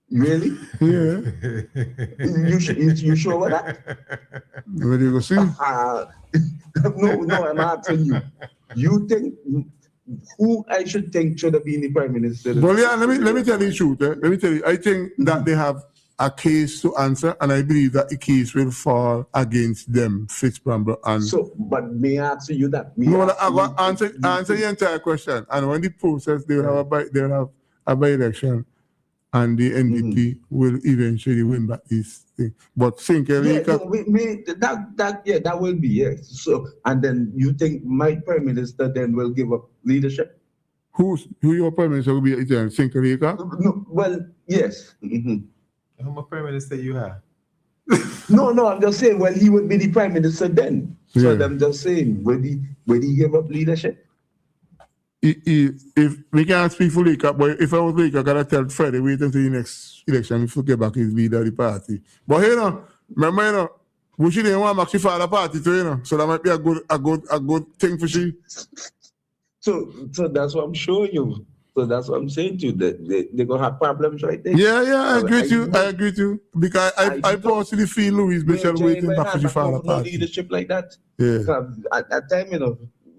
Really? Yeah. You sure about that? Where do you go see? No, I'm asking you. You think who I should think should have been the prime minister? Well, yeah, let me tell you the truth. Let me tell you, I think that they have a case to answer, and I believe that the case will fall against them, Fitzbramble and. So, but may I answer you that? I will answer the entire question. And when the process, they will have a by-election, and the NDP will eventually win back this thing. But think, that will be, yes. So, and then you think my prime minister then will give up leadership? Who your prime minister will be? Sinkalika? No, well, yes. How much prime minister you have? No, I'm just saying, well, he would be the prime minister then. So I'm just saying, will he give up leadership? If we can't speak for Lika, but if I was Lika, I gotta tell Freddie, wait until the next election if we get back his leader of the party. But remember, we didn't want Maxi for the party too, so that might be a good thing for she. So that's what I'm showing you. So that's what I'm saying to you. They're gonna have problems right there. Yeah, I agree with you. I agree with you. Because I personally feel Louis Bishop waiting back for the father party. Leadership like that. Yeah. Because at that time,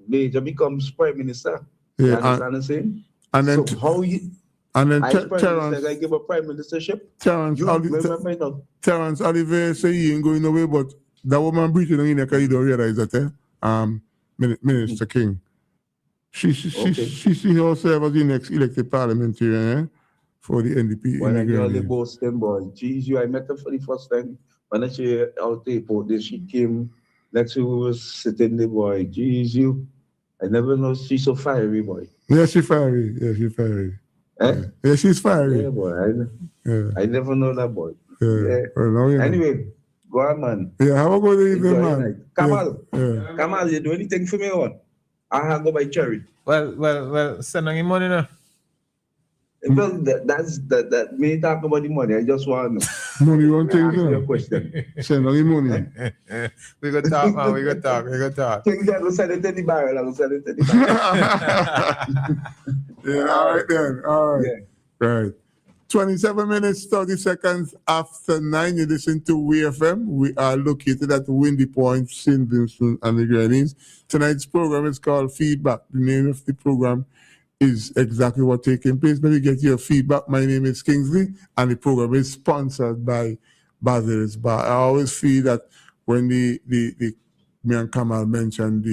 Major becomes prime minister. Yeah. You understand the same? And then so how you Terence, I give a prime ministership. Terence Oliver say he ain't going nowhere, but that woman breathing in there, you don't realize that, Minister King. She see herself as the next elected parliamentarian for the NDP. When I only boast them, boy. Jeez, I met her for the first time. When she out the airport, she came next to was sitting there, boy. Jeez, I never know she's so fiery, boy. Yeah, she's fiery. Yeah, she's fiery. Yeah, boy. I never know that, boy. Yeah. Well, anyway, go on, man. Yeah, have a good evening, man. Kamal, you do anything for me, or I have go by Cherry. Well, send him money now. Well, that me talk about the money. I just want to know. Money one thing, Answer your question. Send all the money. We go talk, man. We go talk. Things that will sell it to the barrel, I will sell it to the barrel. Yeah, all right then. All right. Right. 27 minutes, 30 seconds after 9, you listen to WeFM. We are located at Windy Point, St. Vincent and the Grenadines. Tonight's program is called Feedback. The name of the program is exactly what's taking place. Let me get your feedback. My name is Kingsley, and the program is sponsored by Basil's Bar. I always feel that when me and Kamal mentioned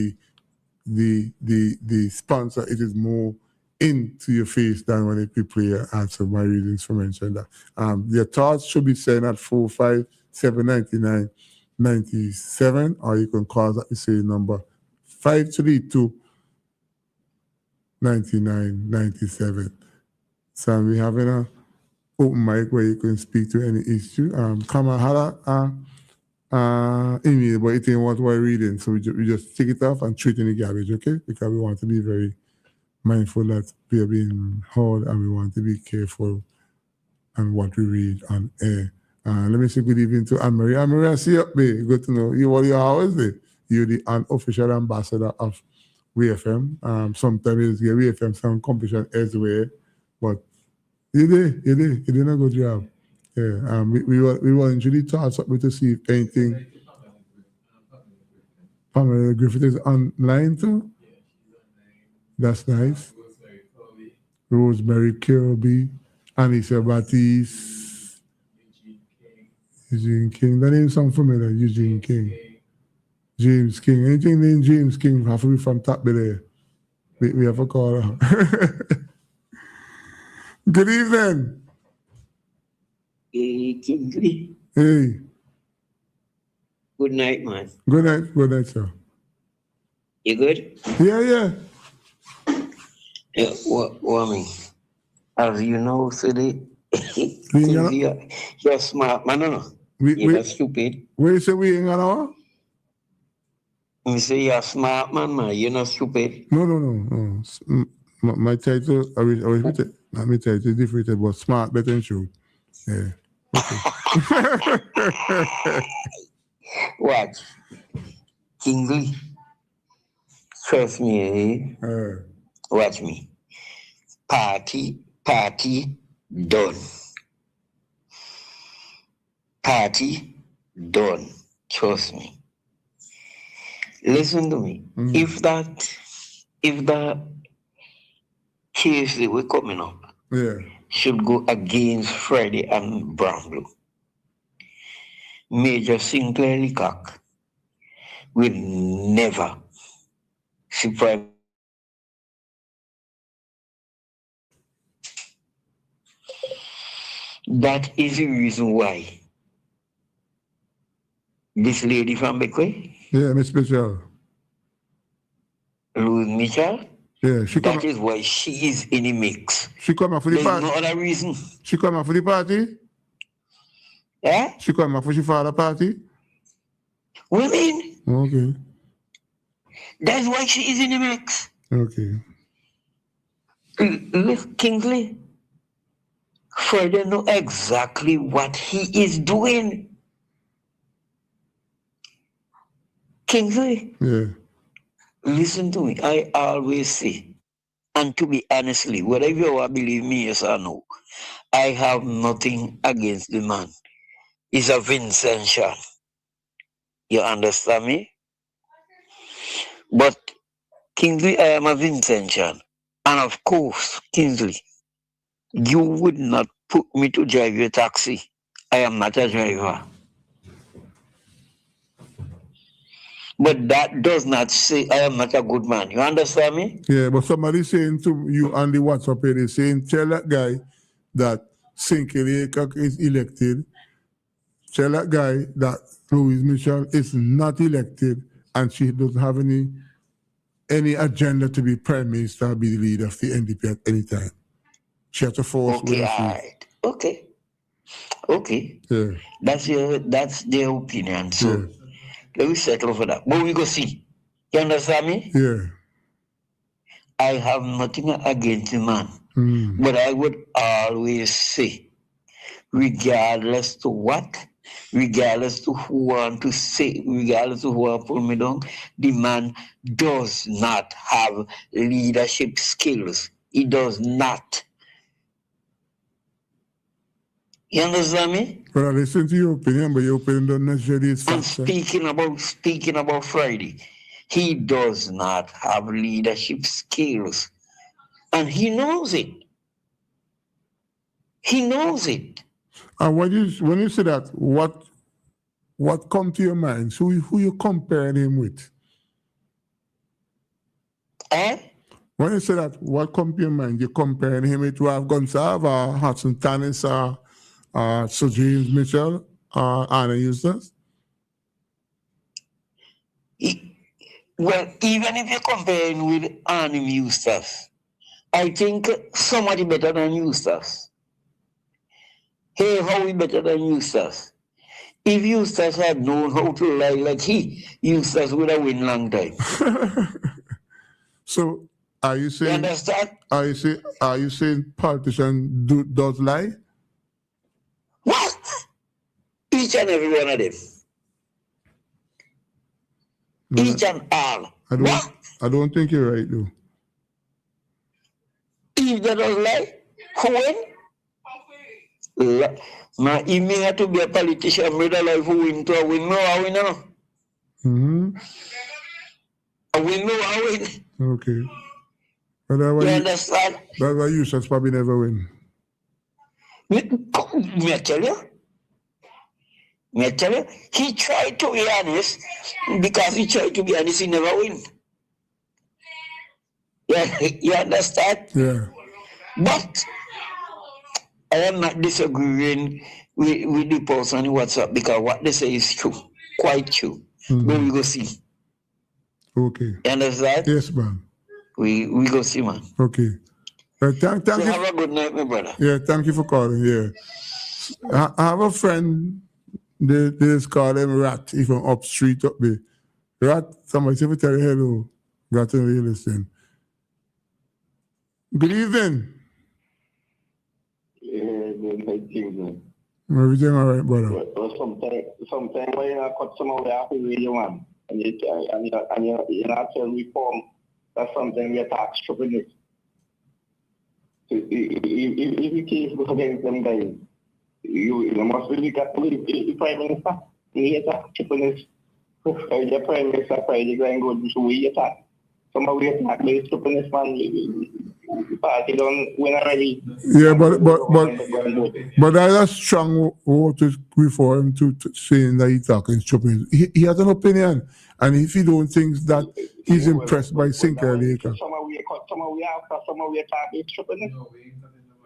the sponsor, it is more into your face than when it people here answer my reasons for mentioning that. Your thoughts should be sent at 4579997, or you can call that the same number 532-9997. So we having a open mic where you can speak to any issue. Come on, email, but it ain't what we're reading, so we just take it off and throw it in the garbage, okay? Because we want to be very mindful that we are being heard and we want to be careful on what we read on air. Let me say good evening to Anne-Marie. Anne-Marie, I see you up there. Good to know you. What you always do. You're the unofficial ambassador of WeFM. Sometimes you get WeFM some competition elsewhere, but you did a good job. Yeah. We were actually taught something to see if anything. Pamela Griffith is online too. That's nice. Rosemary Kirby, Anissa Batiste, Eugene King. That name sounds familiar. Eugene King, James King. Anything named James King have to be from top there. We have a call. Good evening. Hey, Kingsley. Hey. Good night, man. Good night, sir. You good? Yeah. What I mean? As you know, Sidi, you're smart, man. No. You're not stupid. Where you say we ain't gonna? You say you're smart, man. You're not stupid. No. My title, I will repeat it. My title is different, but smart, better than true. Yeah. Okay. Watch. Kingsley. Trust me, eh? Watch me. Party, done. Party, done. Trust me. Listen to me. If that case that we're coming up should go against Freddie and Brown Blue, Major Sinclair Leacock will never surprise. That is the reason why this lady from Beckway, Miss Mitchell, Louise Mitchell, that is why she is in the mix. She come out for the party. There's no other reason. She come out for the party? Yeah? She come out for she father party? Women. Okay. That's why she is in the mix. Okay. Look, Kingsley, Freddie know exactly what he is doing. Kingsley, listen to me. I always say, and to be honestly, whether you believe me, yes or no, I have nothing against the man. He's a Vincentian. You understand me? But Kingsley, I am a Vincentian. And of course, Kingsley, you would not put me to drive your taxi. I am not a driver. But that does not say I am not a good man. You understand me? Yeah, but somebody saying to you on the WhatsApp page, saying, tell that guy that Sinclair Leacock is elected. Tell that guy that Louise Mitchell is not elected and she doesn't have any agenda to be Prime Minister or be the leader of the NDP at any time. She has to force. Okay, all right. Okay. Yeah. That's their opinion. So let me settle for that. But we go see. You understand me? Yeah. I have nothing against the man. But I would always say, regardless to what, regardless to who want to say, regardless to who want to pull me down, the man does not have leadership skills. He does not. You understand me? But I listen to your opinion, but your opinion don't necessarily is And facts. speaking about Friday, he does not have leadership skills. And he knows it. He knows it. And when you say that, what come to your mind? So who you comparing him with? When you say that, what come to your mind? You comparing him with Ralph Gonsalves, or Hudson Tanis, Sir James Mitchell, Anna Eustace? Well, even if you're comparing with Anna Eustace, I think somebody better than Eustace. Hey, how we better than Eustace? If Eustace had known how to lie like Eustace would have win long time. So are you saying? You understand? Are you saying politicians does lie? What? Each and every one of them. No, Each and all. I don't think you're right though. If they don't lie, who win? Now, if me have to be a politician, me don't like who win to a win. No, I win now. Mm-hmm. I win, no, I win. Okay. But you understand? That's why you should probably never win. Me tell you, he tried to be honest. Because he tried to be honest, he never win. Yeah, you understand? Yeah. But I am not disagreeing with the person in WhatsApp because what they say is true, quite true. Mm-hmm. But we go see. Okay. You understand? Yes, man. We go see, man. Okay. Thank So you. have a good night, my brother. Yeah, thank you for calling. Yeah. I have a friend, they just call him Rat, he from up street up there. Rat, somebody say tell you hello. Got to really listen. Good evening. Yeah, good night, man. Everything all right, brother? But sometimes when you cut some of the happy radio, man, and you not tell reform, that's something we attack stupidness. If you case go against them guys, you must really get to the Prime Minister. We attack stupidness. The Prime Minister Friday going go do we attack. Some of we attack the stupidness, man. The party don't win already. Yeah, but I have strong vote before him to saying that he's talking stupid. He has an opinion, and if he don't think that he's impressed by Sinclair Laker. Some of we after, some of we attack the stupidness.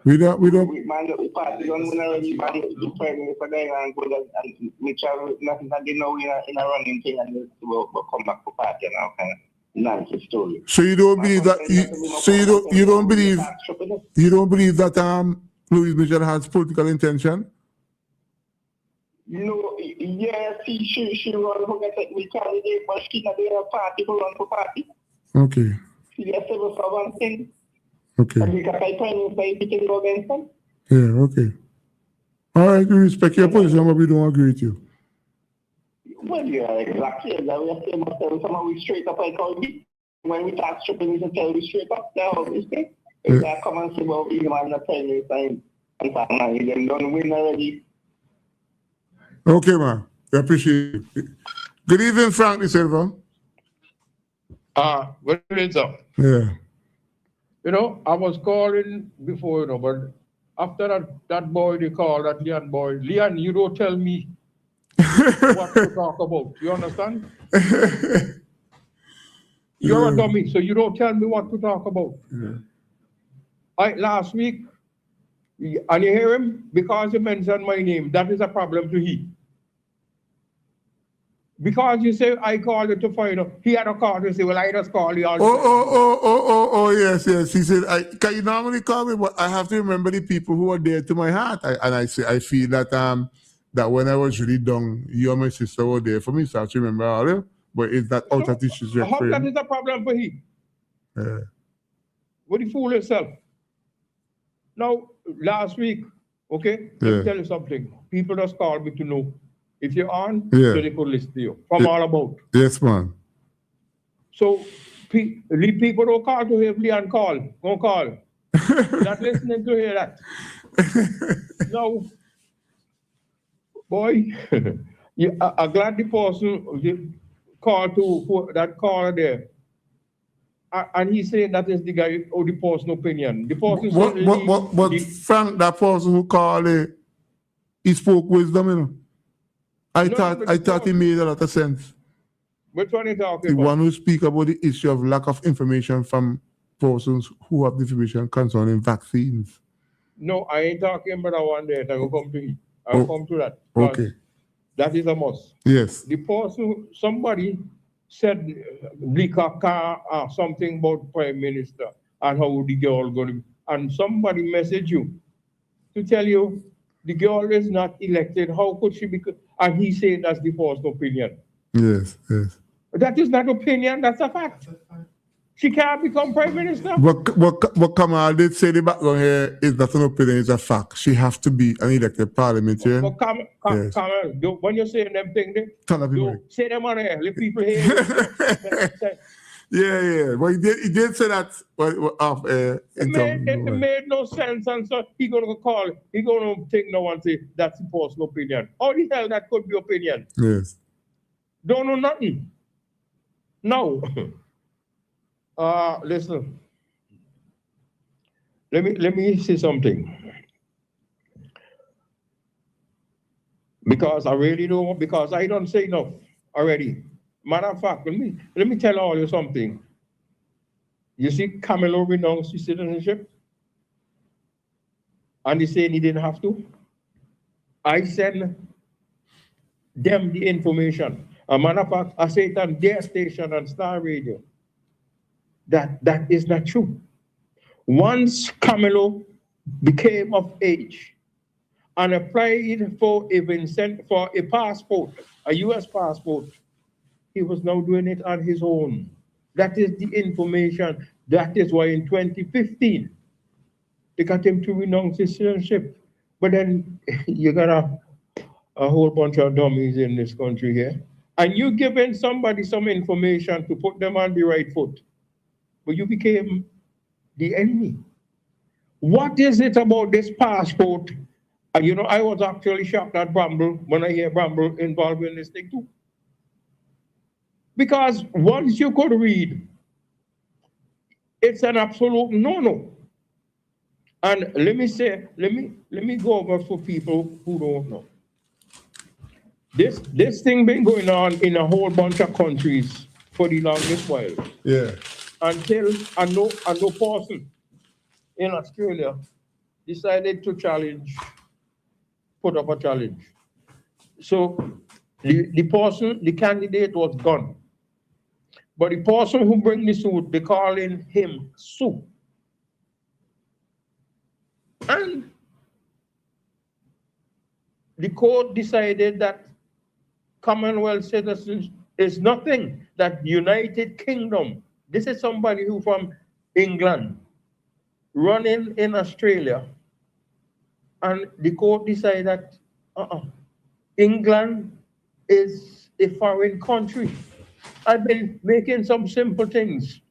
We don't. Man, the party don't win already, man. The Prime Minister going and good and Mitchell, nothing that they know in a running thing and will come back to party and all kind of nonsense story. So you don't believe that? You don't believe that Louis Mitchell has political intention? No, yes, she run for the candidate, but she not a party to run for party. Okay. She has to go for one thing. Okay. And we got a Prime Minister, we can go against them. Yeah. Okay. All right. We respect your position, but we don't agree with you. Well, yeah, exactly. That we have to tell someone we straight up like how we, when we talk stupid, we can tell we straight up. That's how we say. If they come and say, well, you man, not telling you time, and then don't win already. Okay, man. I appreciate it. Good evening, Frank De Silva. Good evening, sir. Yeah. You know, I was calling before, but after that boy they called, that Leon boy, Leon, you don't tell me what to talk about. You understand? You're a dummy, so you don't tell me what to talk about. Yeah. Last week, and you hear him, because he mentioned my name, that is a problem to he. Because you say I called you to find out, he had a call to say, well, I just called you. Yes. He said, can you normally call me, but I have to remember the people who are dear to my heart. I feel that that when I was really down, you and my sister were there for me, so I have to remember all of them. But it's not out of disrespect. How that is a problem for he? Yeah. Would he fool himself? Now, last week, Okay? Let Yeah. me tell you something. People just call me to know if you're on, Yeah. so they could listen to you. From Yeah. all about. Yes, man. So people don't call to hear Leon call. Don't call. Not listening to hear that. No. Boy, I'm glad the person called to that caller there. And he's saying that is the guy or the person opinion. The person What Frank, that person who called, he spoke wisdom, you know. I thought he made a lot of sense. Which one are you talking The about? one who speak about the issue of lack of information from persons who have information concerning vaccines. No, I ain't talking about that one there. I will come to it. I will come to that. Okay. That is a must. Yes. The person, somebody said something about Prime Minister and how the girl going to, and somebody messaged you to tell you the girl is not elected. How could she be? And he said that's the first opinion. Yes, yes. That is not opinion, that's a fact. She can't become Prime Minister. What Kamal did say the background here is not an opinion, it's a fact. She has to be an elected parliamentarian. But Yes. Kamal, when you're saying them things, Turn up your mic. say them on air, let people hear you. Yeah. Well, he did say that off It made no sense, and so he gonna call, he gonna take no one say that's a personal opinion. How the hell that could be opinion? Yes. Don't know nothing. No. Listen. Let me say something. Because I really don't, because I don't say enough already. Matter of fact, let me tell all you something. You see, Camelo renounced his citizenship, and he said he didn't have to. I send them the information. A matter of fact, I say it on their station on Star Radio. That is not true. Once Camelo became of age and applied for a passport, a U.S. passport, he was now doing it on his own. That is the information. That is why in 2015, they got him to renounce his citizenship. But then you got a whole bunch of dummies in this country here. And you giving somebody some information to put them on the right foot. But you became the enemy. What is it about this passport? And you know, I was actually shocked at Bramble when I hear Bramble involved in this thing too. Because once you could read, it's an absolute no-no. And let me go over for people who don't know. This thing been going on in a whole bunch of countries for the longest while. Yeah. Until a no person in Australia decided to put up a challenge. So the candidate was gone. But the person who bring the suit, they calling him Sue. And the court decided that Commonwealth citizens is nothing, that United Kingdom, this is somebody who from England, running in Australia, and the court decided that England is a foreign country. I've been making some simple things.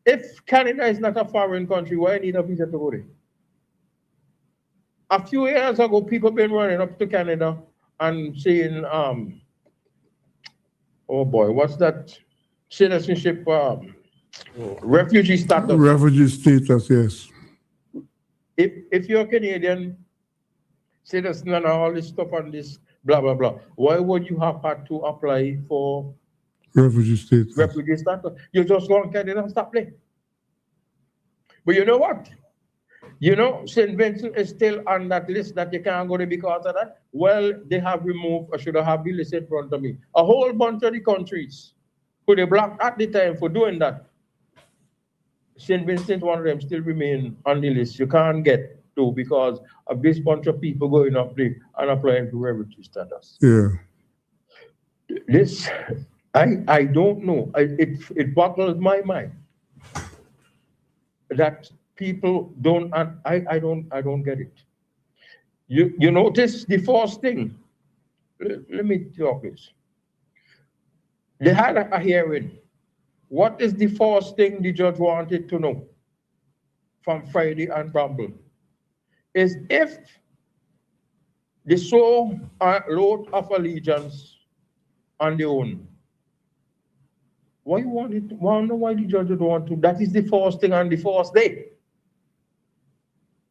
If Canada is not a foreign country, why need a visa to go there? A few years ago, people been running up to Canada and saying, oh boy, what's that citizenship, refugee status? Refugee status, yes. If you're Canadian citizen and all this stuff and this blah, blah, blah, why would you have had to apply for refugee status? Refugee status. You just go on Canada and stop playing. But you know what? You know, St. Vincent is still on that list that you can't go there because of that. Well, they have removed, I should have the list in front of me, a whole bunch of the countries who they blocked at the time for doing that. St. Vincent, one of them, still remain on the list. You can't get to because of this bunch of people going up there and applying for refugee status. Yeah. This, I don't know. It boggles my mind that people don't, I don't get it. You notice the first thing. Let me talk this. They had a hearing. What is the first thing the judge wanted to know from Friday and Bramble? Is if they saw a load of allegiance on their own. Wonder why the judge would want to? That is the first thing on the first day.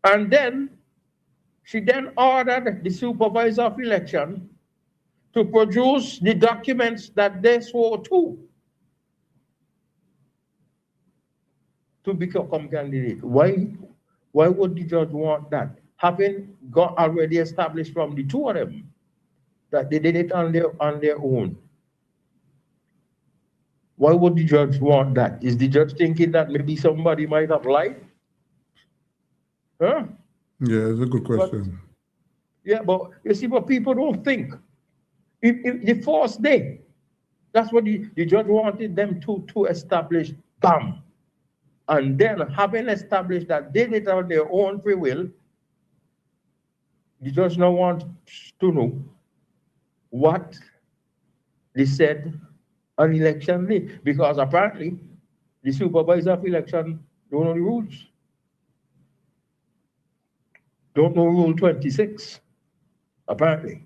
And then she then ordered the supervisor of election to produce the documents that they swore to become candidate. Why would the judge want that? Having got already established from the two of them that they did it on their own. Why would the judge want that? Is the judge thinking that maybe somebody might have lied? Huh? Yeah, it's a good question. But you see, but people don't think. If the first day, that's what the judge wanted them to establish, bam. And then having established that they did it on their own free will, the judge now wants to know what they said on election day, because apparently the supervisor of election don't know the rules. Don't know Rule 26, apparently.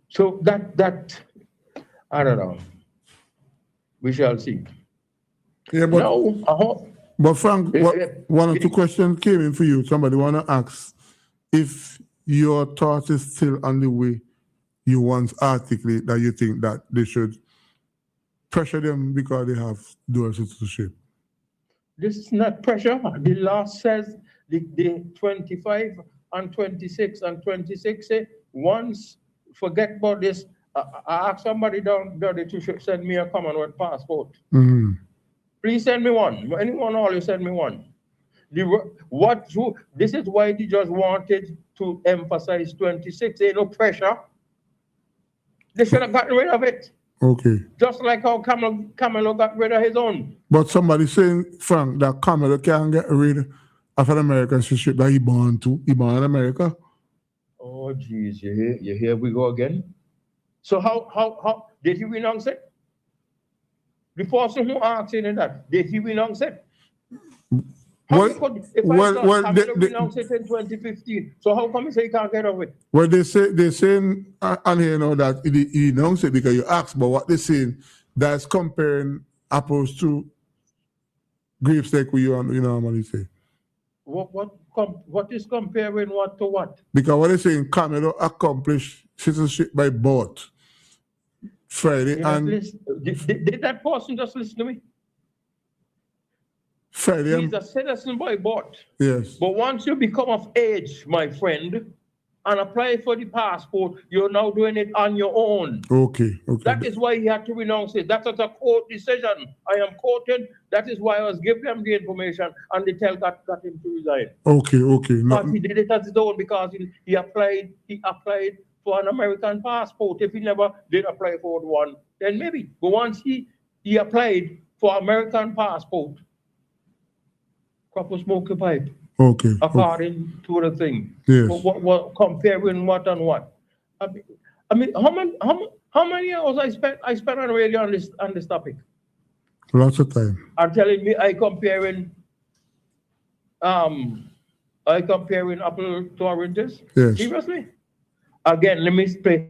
So that I don't know. We shall see. Yeah, but no, I hope. But Frank, one or two questions came in for you. Somebody want to ask if your thought is still on the way you once articulate that you think that they should pressure them because they have dual citizenship. This is not pressure. The law says the 25 and 26 and 26 say once forget about this. I asked somebody down there to send me a Commonwealth passport. Mm-hmm. Please send me one. Anyone always send me one. This is why the judge wanted to emphasize 26. Ain't no pressure. They should have gotten rid of it. Okay. Just like how Camelo got rid of his own. But somebody saying, Frank, that Camelo can't get rid of an American citizenship that he born in America. Oh, geez, here we go again. So how did he renounce it? The person who asked him that, did he renounce it? Renounce it in 2015, so how come you say you can't get over it? Well, they're saying on here now that he renounced it because you asked, but what they're saying, that's comparing apples to grapes like we normally say. What is comparing what to what? Because what they're saying, Camelo accomplished citizenship by birth Friday. Did that person just listen to me? Friday. He's a citizen by birth. Yes. But once you become of age, my friend, and apply for the passport, you're now doing it on your own. Okay. That is why he had to renounce it. That's a court decision. I am quoted. That is why I was giving them the information, and the tell got him to resign. Okay. But he did it as his own because he applied for an American passport. If he never did apply for one, then maybe. But once he applied for American passport, proper smoke a pipe. Okay. According to the thing. Yes. What comparing what and what? I mean, how many hours I spent on radio on this topic? Lots of time. Are telling me I comparing apple to oranges? Yes. Seriously? Again, let me play.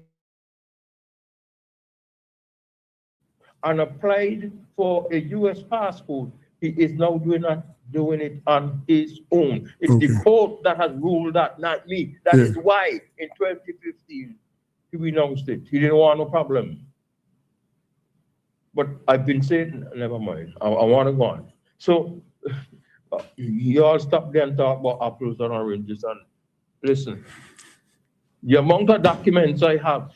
And applied for a U.S. passport. He is now doing it on his own. It's the court that has ruled that, not me. That is why in 2015 he renounced it. He didn't want no problem. But I've been saying, never mind. I want to go on. So you all stop there and talk about apples and oranges. And listen, the amount of documents I have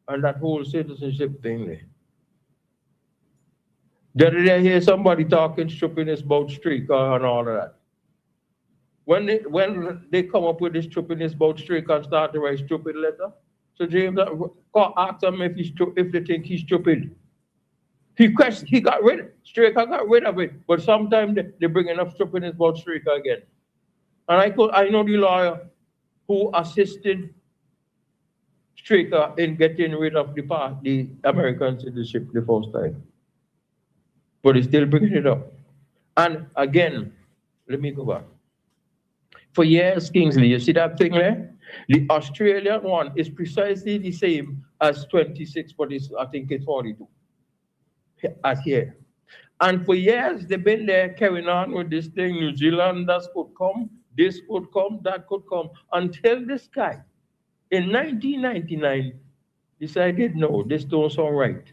and that whole citizenship thing there. Did I hear somebody talking stupidness about streak and all of that? When they come up with this stupidness about streak and start to write stupid letter, so James ask them if they think he's stupid. He got rid of it. Straker got rid of it, but sometimes they bring enough stupidness about Straker again. And I know the lawyer who assisted Straker in getting rid of the American citizenship the first time. But he's still bringing it up. And again, let me go back. For years, Kingsley, you see that thing there? The Australian one is precisely the same as 26, but I think it's 42 as here. And for years, they've been there carrying on with this thing. New Zealanders could come, this could come, that could come, until this guy, in 1999, decided, no, this don't sound right.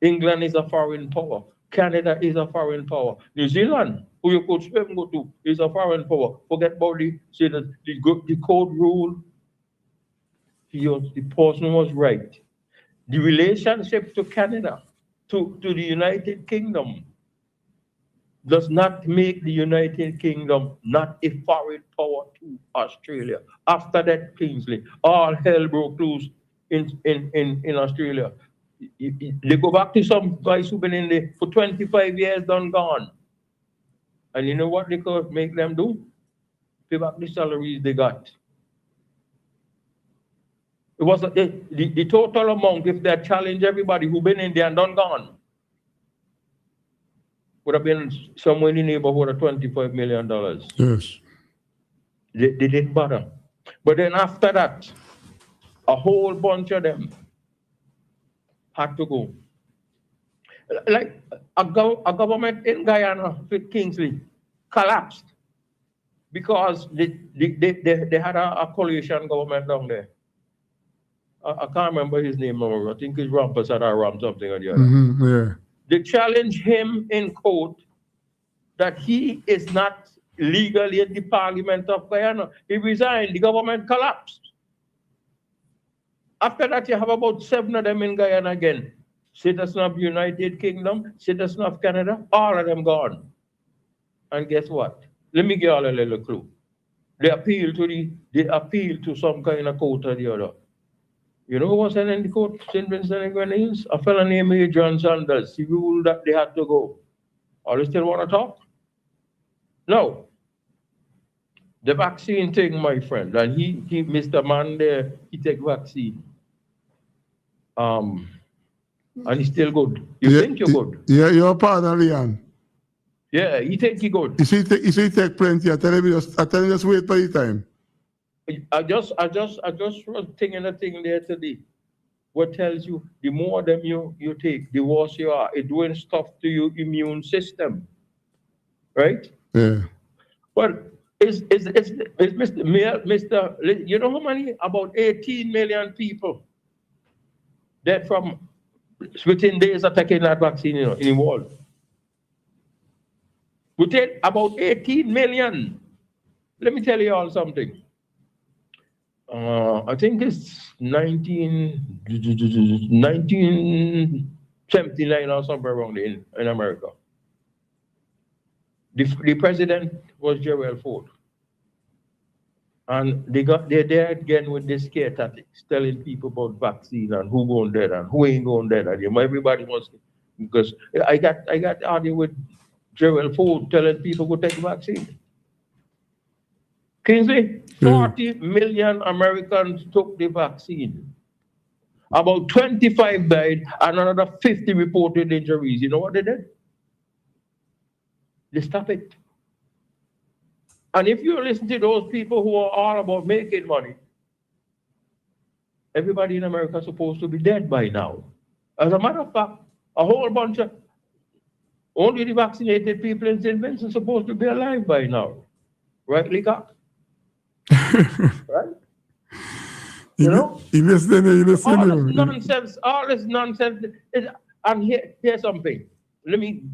England is a foreign power. Canada is a foreign power. New Zealand, who you could swim go to, is a foreign power. Forget about the code rule. The person was right. The relationship to Canada, to the United Kingdom, does not make the United Kingdom not a foreign power to Australia. After that, Kingsley, all hell broke loose in Australia. They go back to some guys who've been in there for 25 years, done gone. And you know what they could make them do? Pay back the salaries they got. It was the total amount, if they challenge everybody who've been in there and done gone, would have been somewhere in the neighborhood of $25 million. Yes. They didn't bother. But then after that, a whole bunch of them had to go. Like a government in Guyana with Kingsley collapsed because they had a coalition government down there. I can't remember his name now. I think it's Rampersad or Ram something or the other. Yeah. They challenged him in court that he is not legally in the Parliament of Guyana. He resigned. The government collapsed. After that, you have about 7 of them in Guyana again. Citizens of the United Kingdom, citizens of Canada, all of them gone. And guess what? Let me give you all a little clue. They appeal to some kind of court or the other. You know who was in the court, St. Vincent and Grenadines? A fellow named Adrian Sanders. He ruled that they had to go. Are you still want to talk? No. The vaccine thing, my friend, and he Mr. Man there, he take vaccine. And he's still good. You think you're good? Yeah, you're a partner, Leon. Yeah, he think he good. You see, he take plenty. I tell him just wait for the time. I just was thinking a thing there today. What tells you the more of them you take, the worse you are. It's doing stuff to your immune system. Right? Yeah. But is Mr. You know how many? About 18 million people dead from within days of taking that vaccine in the world. Within about 18 million. Let me tell you all something. I think it's 1979 or somewhere around in America. The president was Gerald Ford. And they're there again with this scare tactics, telling people about vaccine and who going dead and who ain't going dead. And everybody wants, because I got arguing with Gerald Ford telling people go take the vaccine. Kingsley, 40 million Americans took the vaccine. About 25 died and another 50 reported injuries. You know what they did? They stopped it. And if you listen to those people who are all about making money, everybody in America is supposed to be dead by now. As a matter of fact, a whole bunch of only the vaccinated people in St. Vincent are supposed to be alive by now. Right, Leacock? Right? You know? You listen. All this nonsense. And here's something. Let me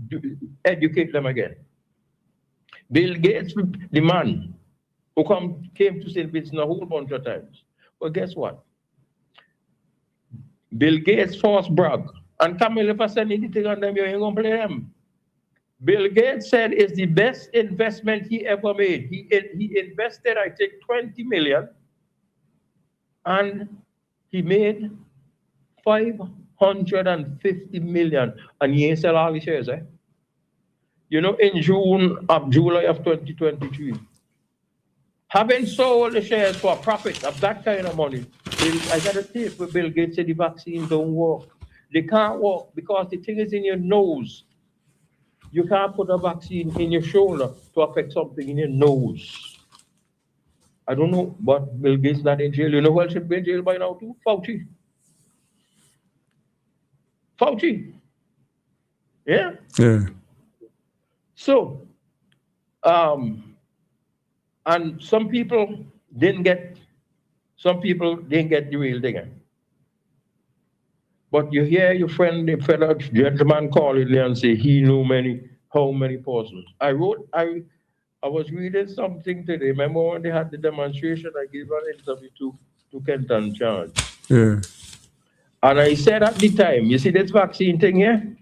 educate them again. Bill Gates, the man who came to St. Vincent a whole bunch of times. But guess what? Bill Gates first brag. And Camille, if I send anything on them, you ain't gonna play them. Bill Gates said it's the best investment he ever made. He invested, I think, 20 million. And he made 550 million. And he ain't sell all the shares, eh? You know, in July of 2023, Having sold the shares for a profit of that kind of money, I got a tape with Bill Gates said the vaccine don't work. They can't work because the thing is in your nose. You can't put a vaccine in your shoulder to affect something in your nose. I don't know, but Bill Gates not in jail. You know who else should be in jail by now too? Fauci. Fauci. Yeah? Yeah. So, and some people didn't get the real thing. But you hear your friend, the fellow gentleman calling there and say he knew how many persons. I was reading something today. Remember when they had the demonstration, I gave an interview to Kenton Charge. Yeah. And I said at the time, you see this vaccine thing here?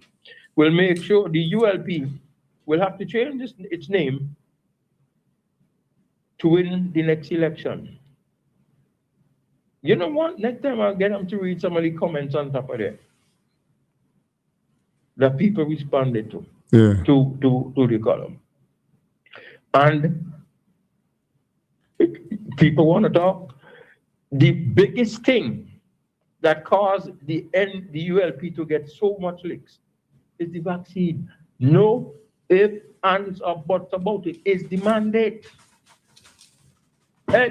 We'll make sure the ULP will have to change its name to win the next election. You know what? Next time I'll get them to read some of the comments on top of that that people responded to. Yeah. To the column. And people want to talk. The biggest thing that caused the ULP to get so much licks is the vaccine. No ifs, ands, or buts about it. It's the mandate.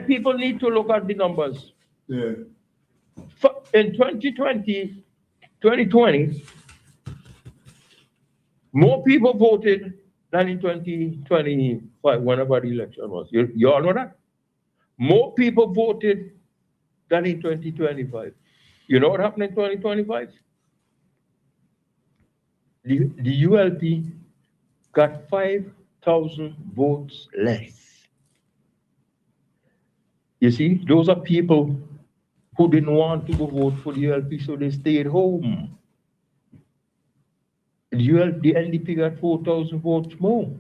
People need to look at the numbers. Yeah. In 2020, more people voted than in 2025, whenever the election was. You all know that? More people voted than in 2025. You know what happened in 2025? The ULP got 5,000 votes less. You see, those are people who didn't want to go vote for the ULP, so they stayed home. The NDP got 4,000 votes more.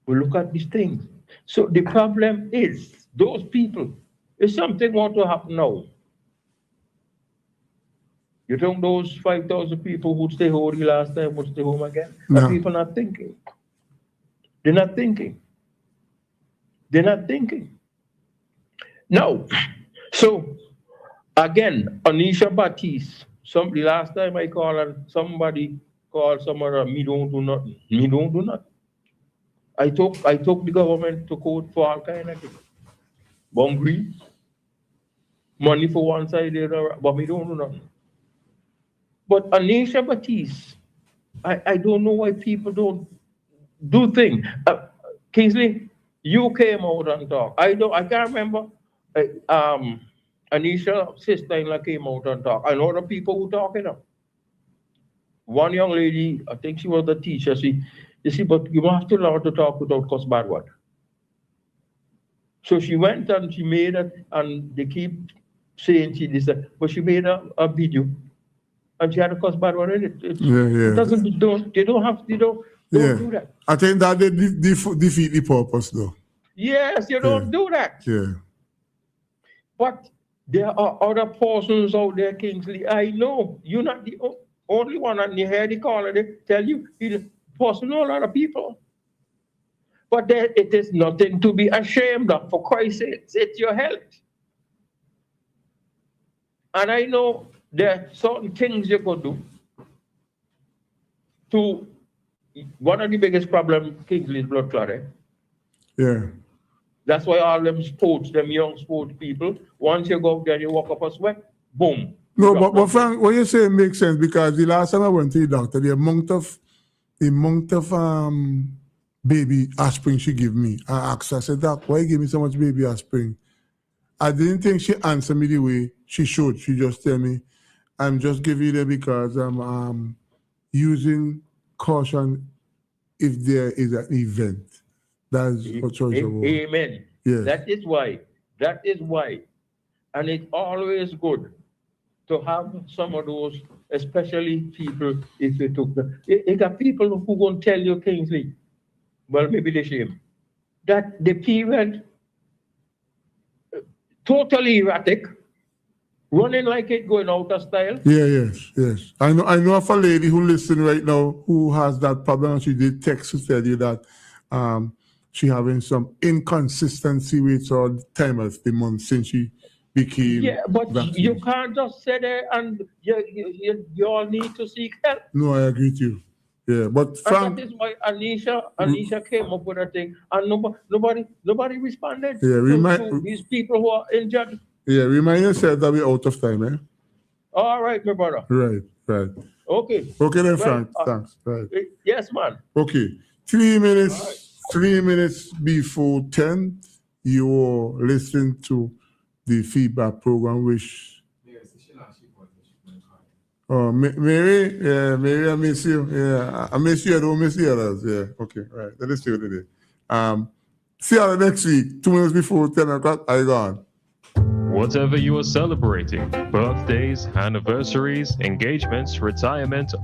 But look at these things. So the problem is, those people, if something want to happen now, you think those 5,000 people who stay home the last time would stay home again? No. Are people not thinking? They're not thinking. They're not thinking. No. So, again, Anisha Batiste, the last time I called her, somebody called someone, me don't do nothing. Me don't do nothing. I took the government to court for all kind of things. Bungry, money for one side, but me don't do nothing. But Anisha Batiste, I don't know why people don't do things. Kingsley, you came out and talked. I can't remember. Anisha's sister-in-law came out and talked. I know the people who talking now. One young lady, I think she was the teacher, you see, but you have to learn to talk without cuss bad word. So she went and she made it, and they keep saying she did that, but she made a video, and she had a cuss bad word in it. It doesn't, they don't do that. I think that they defeat the purpose, though. Yes, you don't do that. Yeah. But there are other persons out there, Kingsley. I know you're not the only one, and you hear the caller, they tell you, the person know a lot of people. But it is nothing to be ashamed of, for Christ's sake. It's your health. And I know there are certain things you could do to, one of the biggest problems, Kingsley, is blood clotting. Yeah. That's why all them young sports people, once you go out there, you walk up a sweat, boom. No, but Frank, what you say makes sense, because the last time I went to the doctor, the amount of baby aspirin she gave me, I asked her, I said, Doc, why you give me so much baby aspirin? I didn't think she answered me the way she should. She just tell me, I'm just giving you that because I'm using caution if there is an event. That's what choice of word. Amen. Yes. That is why. And it's always good to have some of those, especially people, if you took them. You got people who won't tell you, Kingsley, well, maybe they shame, that the period, totally erratic, running like it, going out of style. Yes. I know of a lady who listens right now who has that problem, and she did text to tell you that she having some inconsistency with her time of the month since she became Yeah, but vaccinated. you can't just sit there and you all need to seek help. No, I agree with you. Yeah, but Frank, And that is why Anisha came up with a thing, and nobody responded to these people who are injured. yeah, remind yourself that we're out of time, eh? All right, my brother. Right, right. Okay. Okay then, Well, Frank. Thanks. Right. Yes, man. Okay. 3 minutes. 3 minutes before 10, you're listening to the feedback program, which. Oh, Mary, yeah, Mary, I miss you. Yeah, I miss you. I don't miss the others. Yeah, okay, right. That is true today. See you next week. 2 minutes before 10 o'clock. I gone. Whatever you are celebrating, birthdays, anniversaries, engagements, retirement,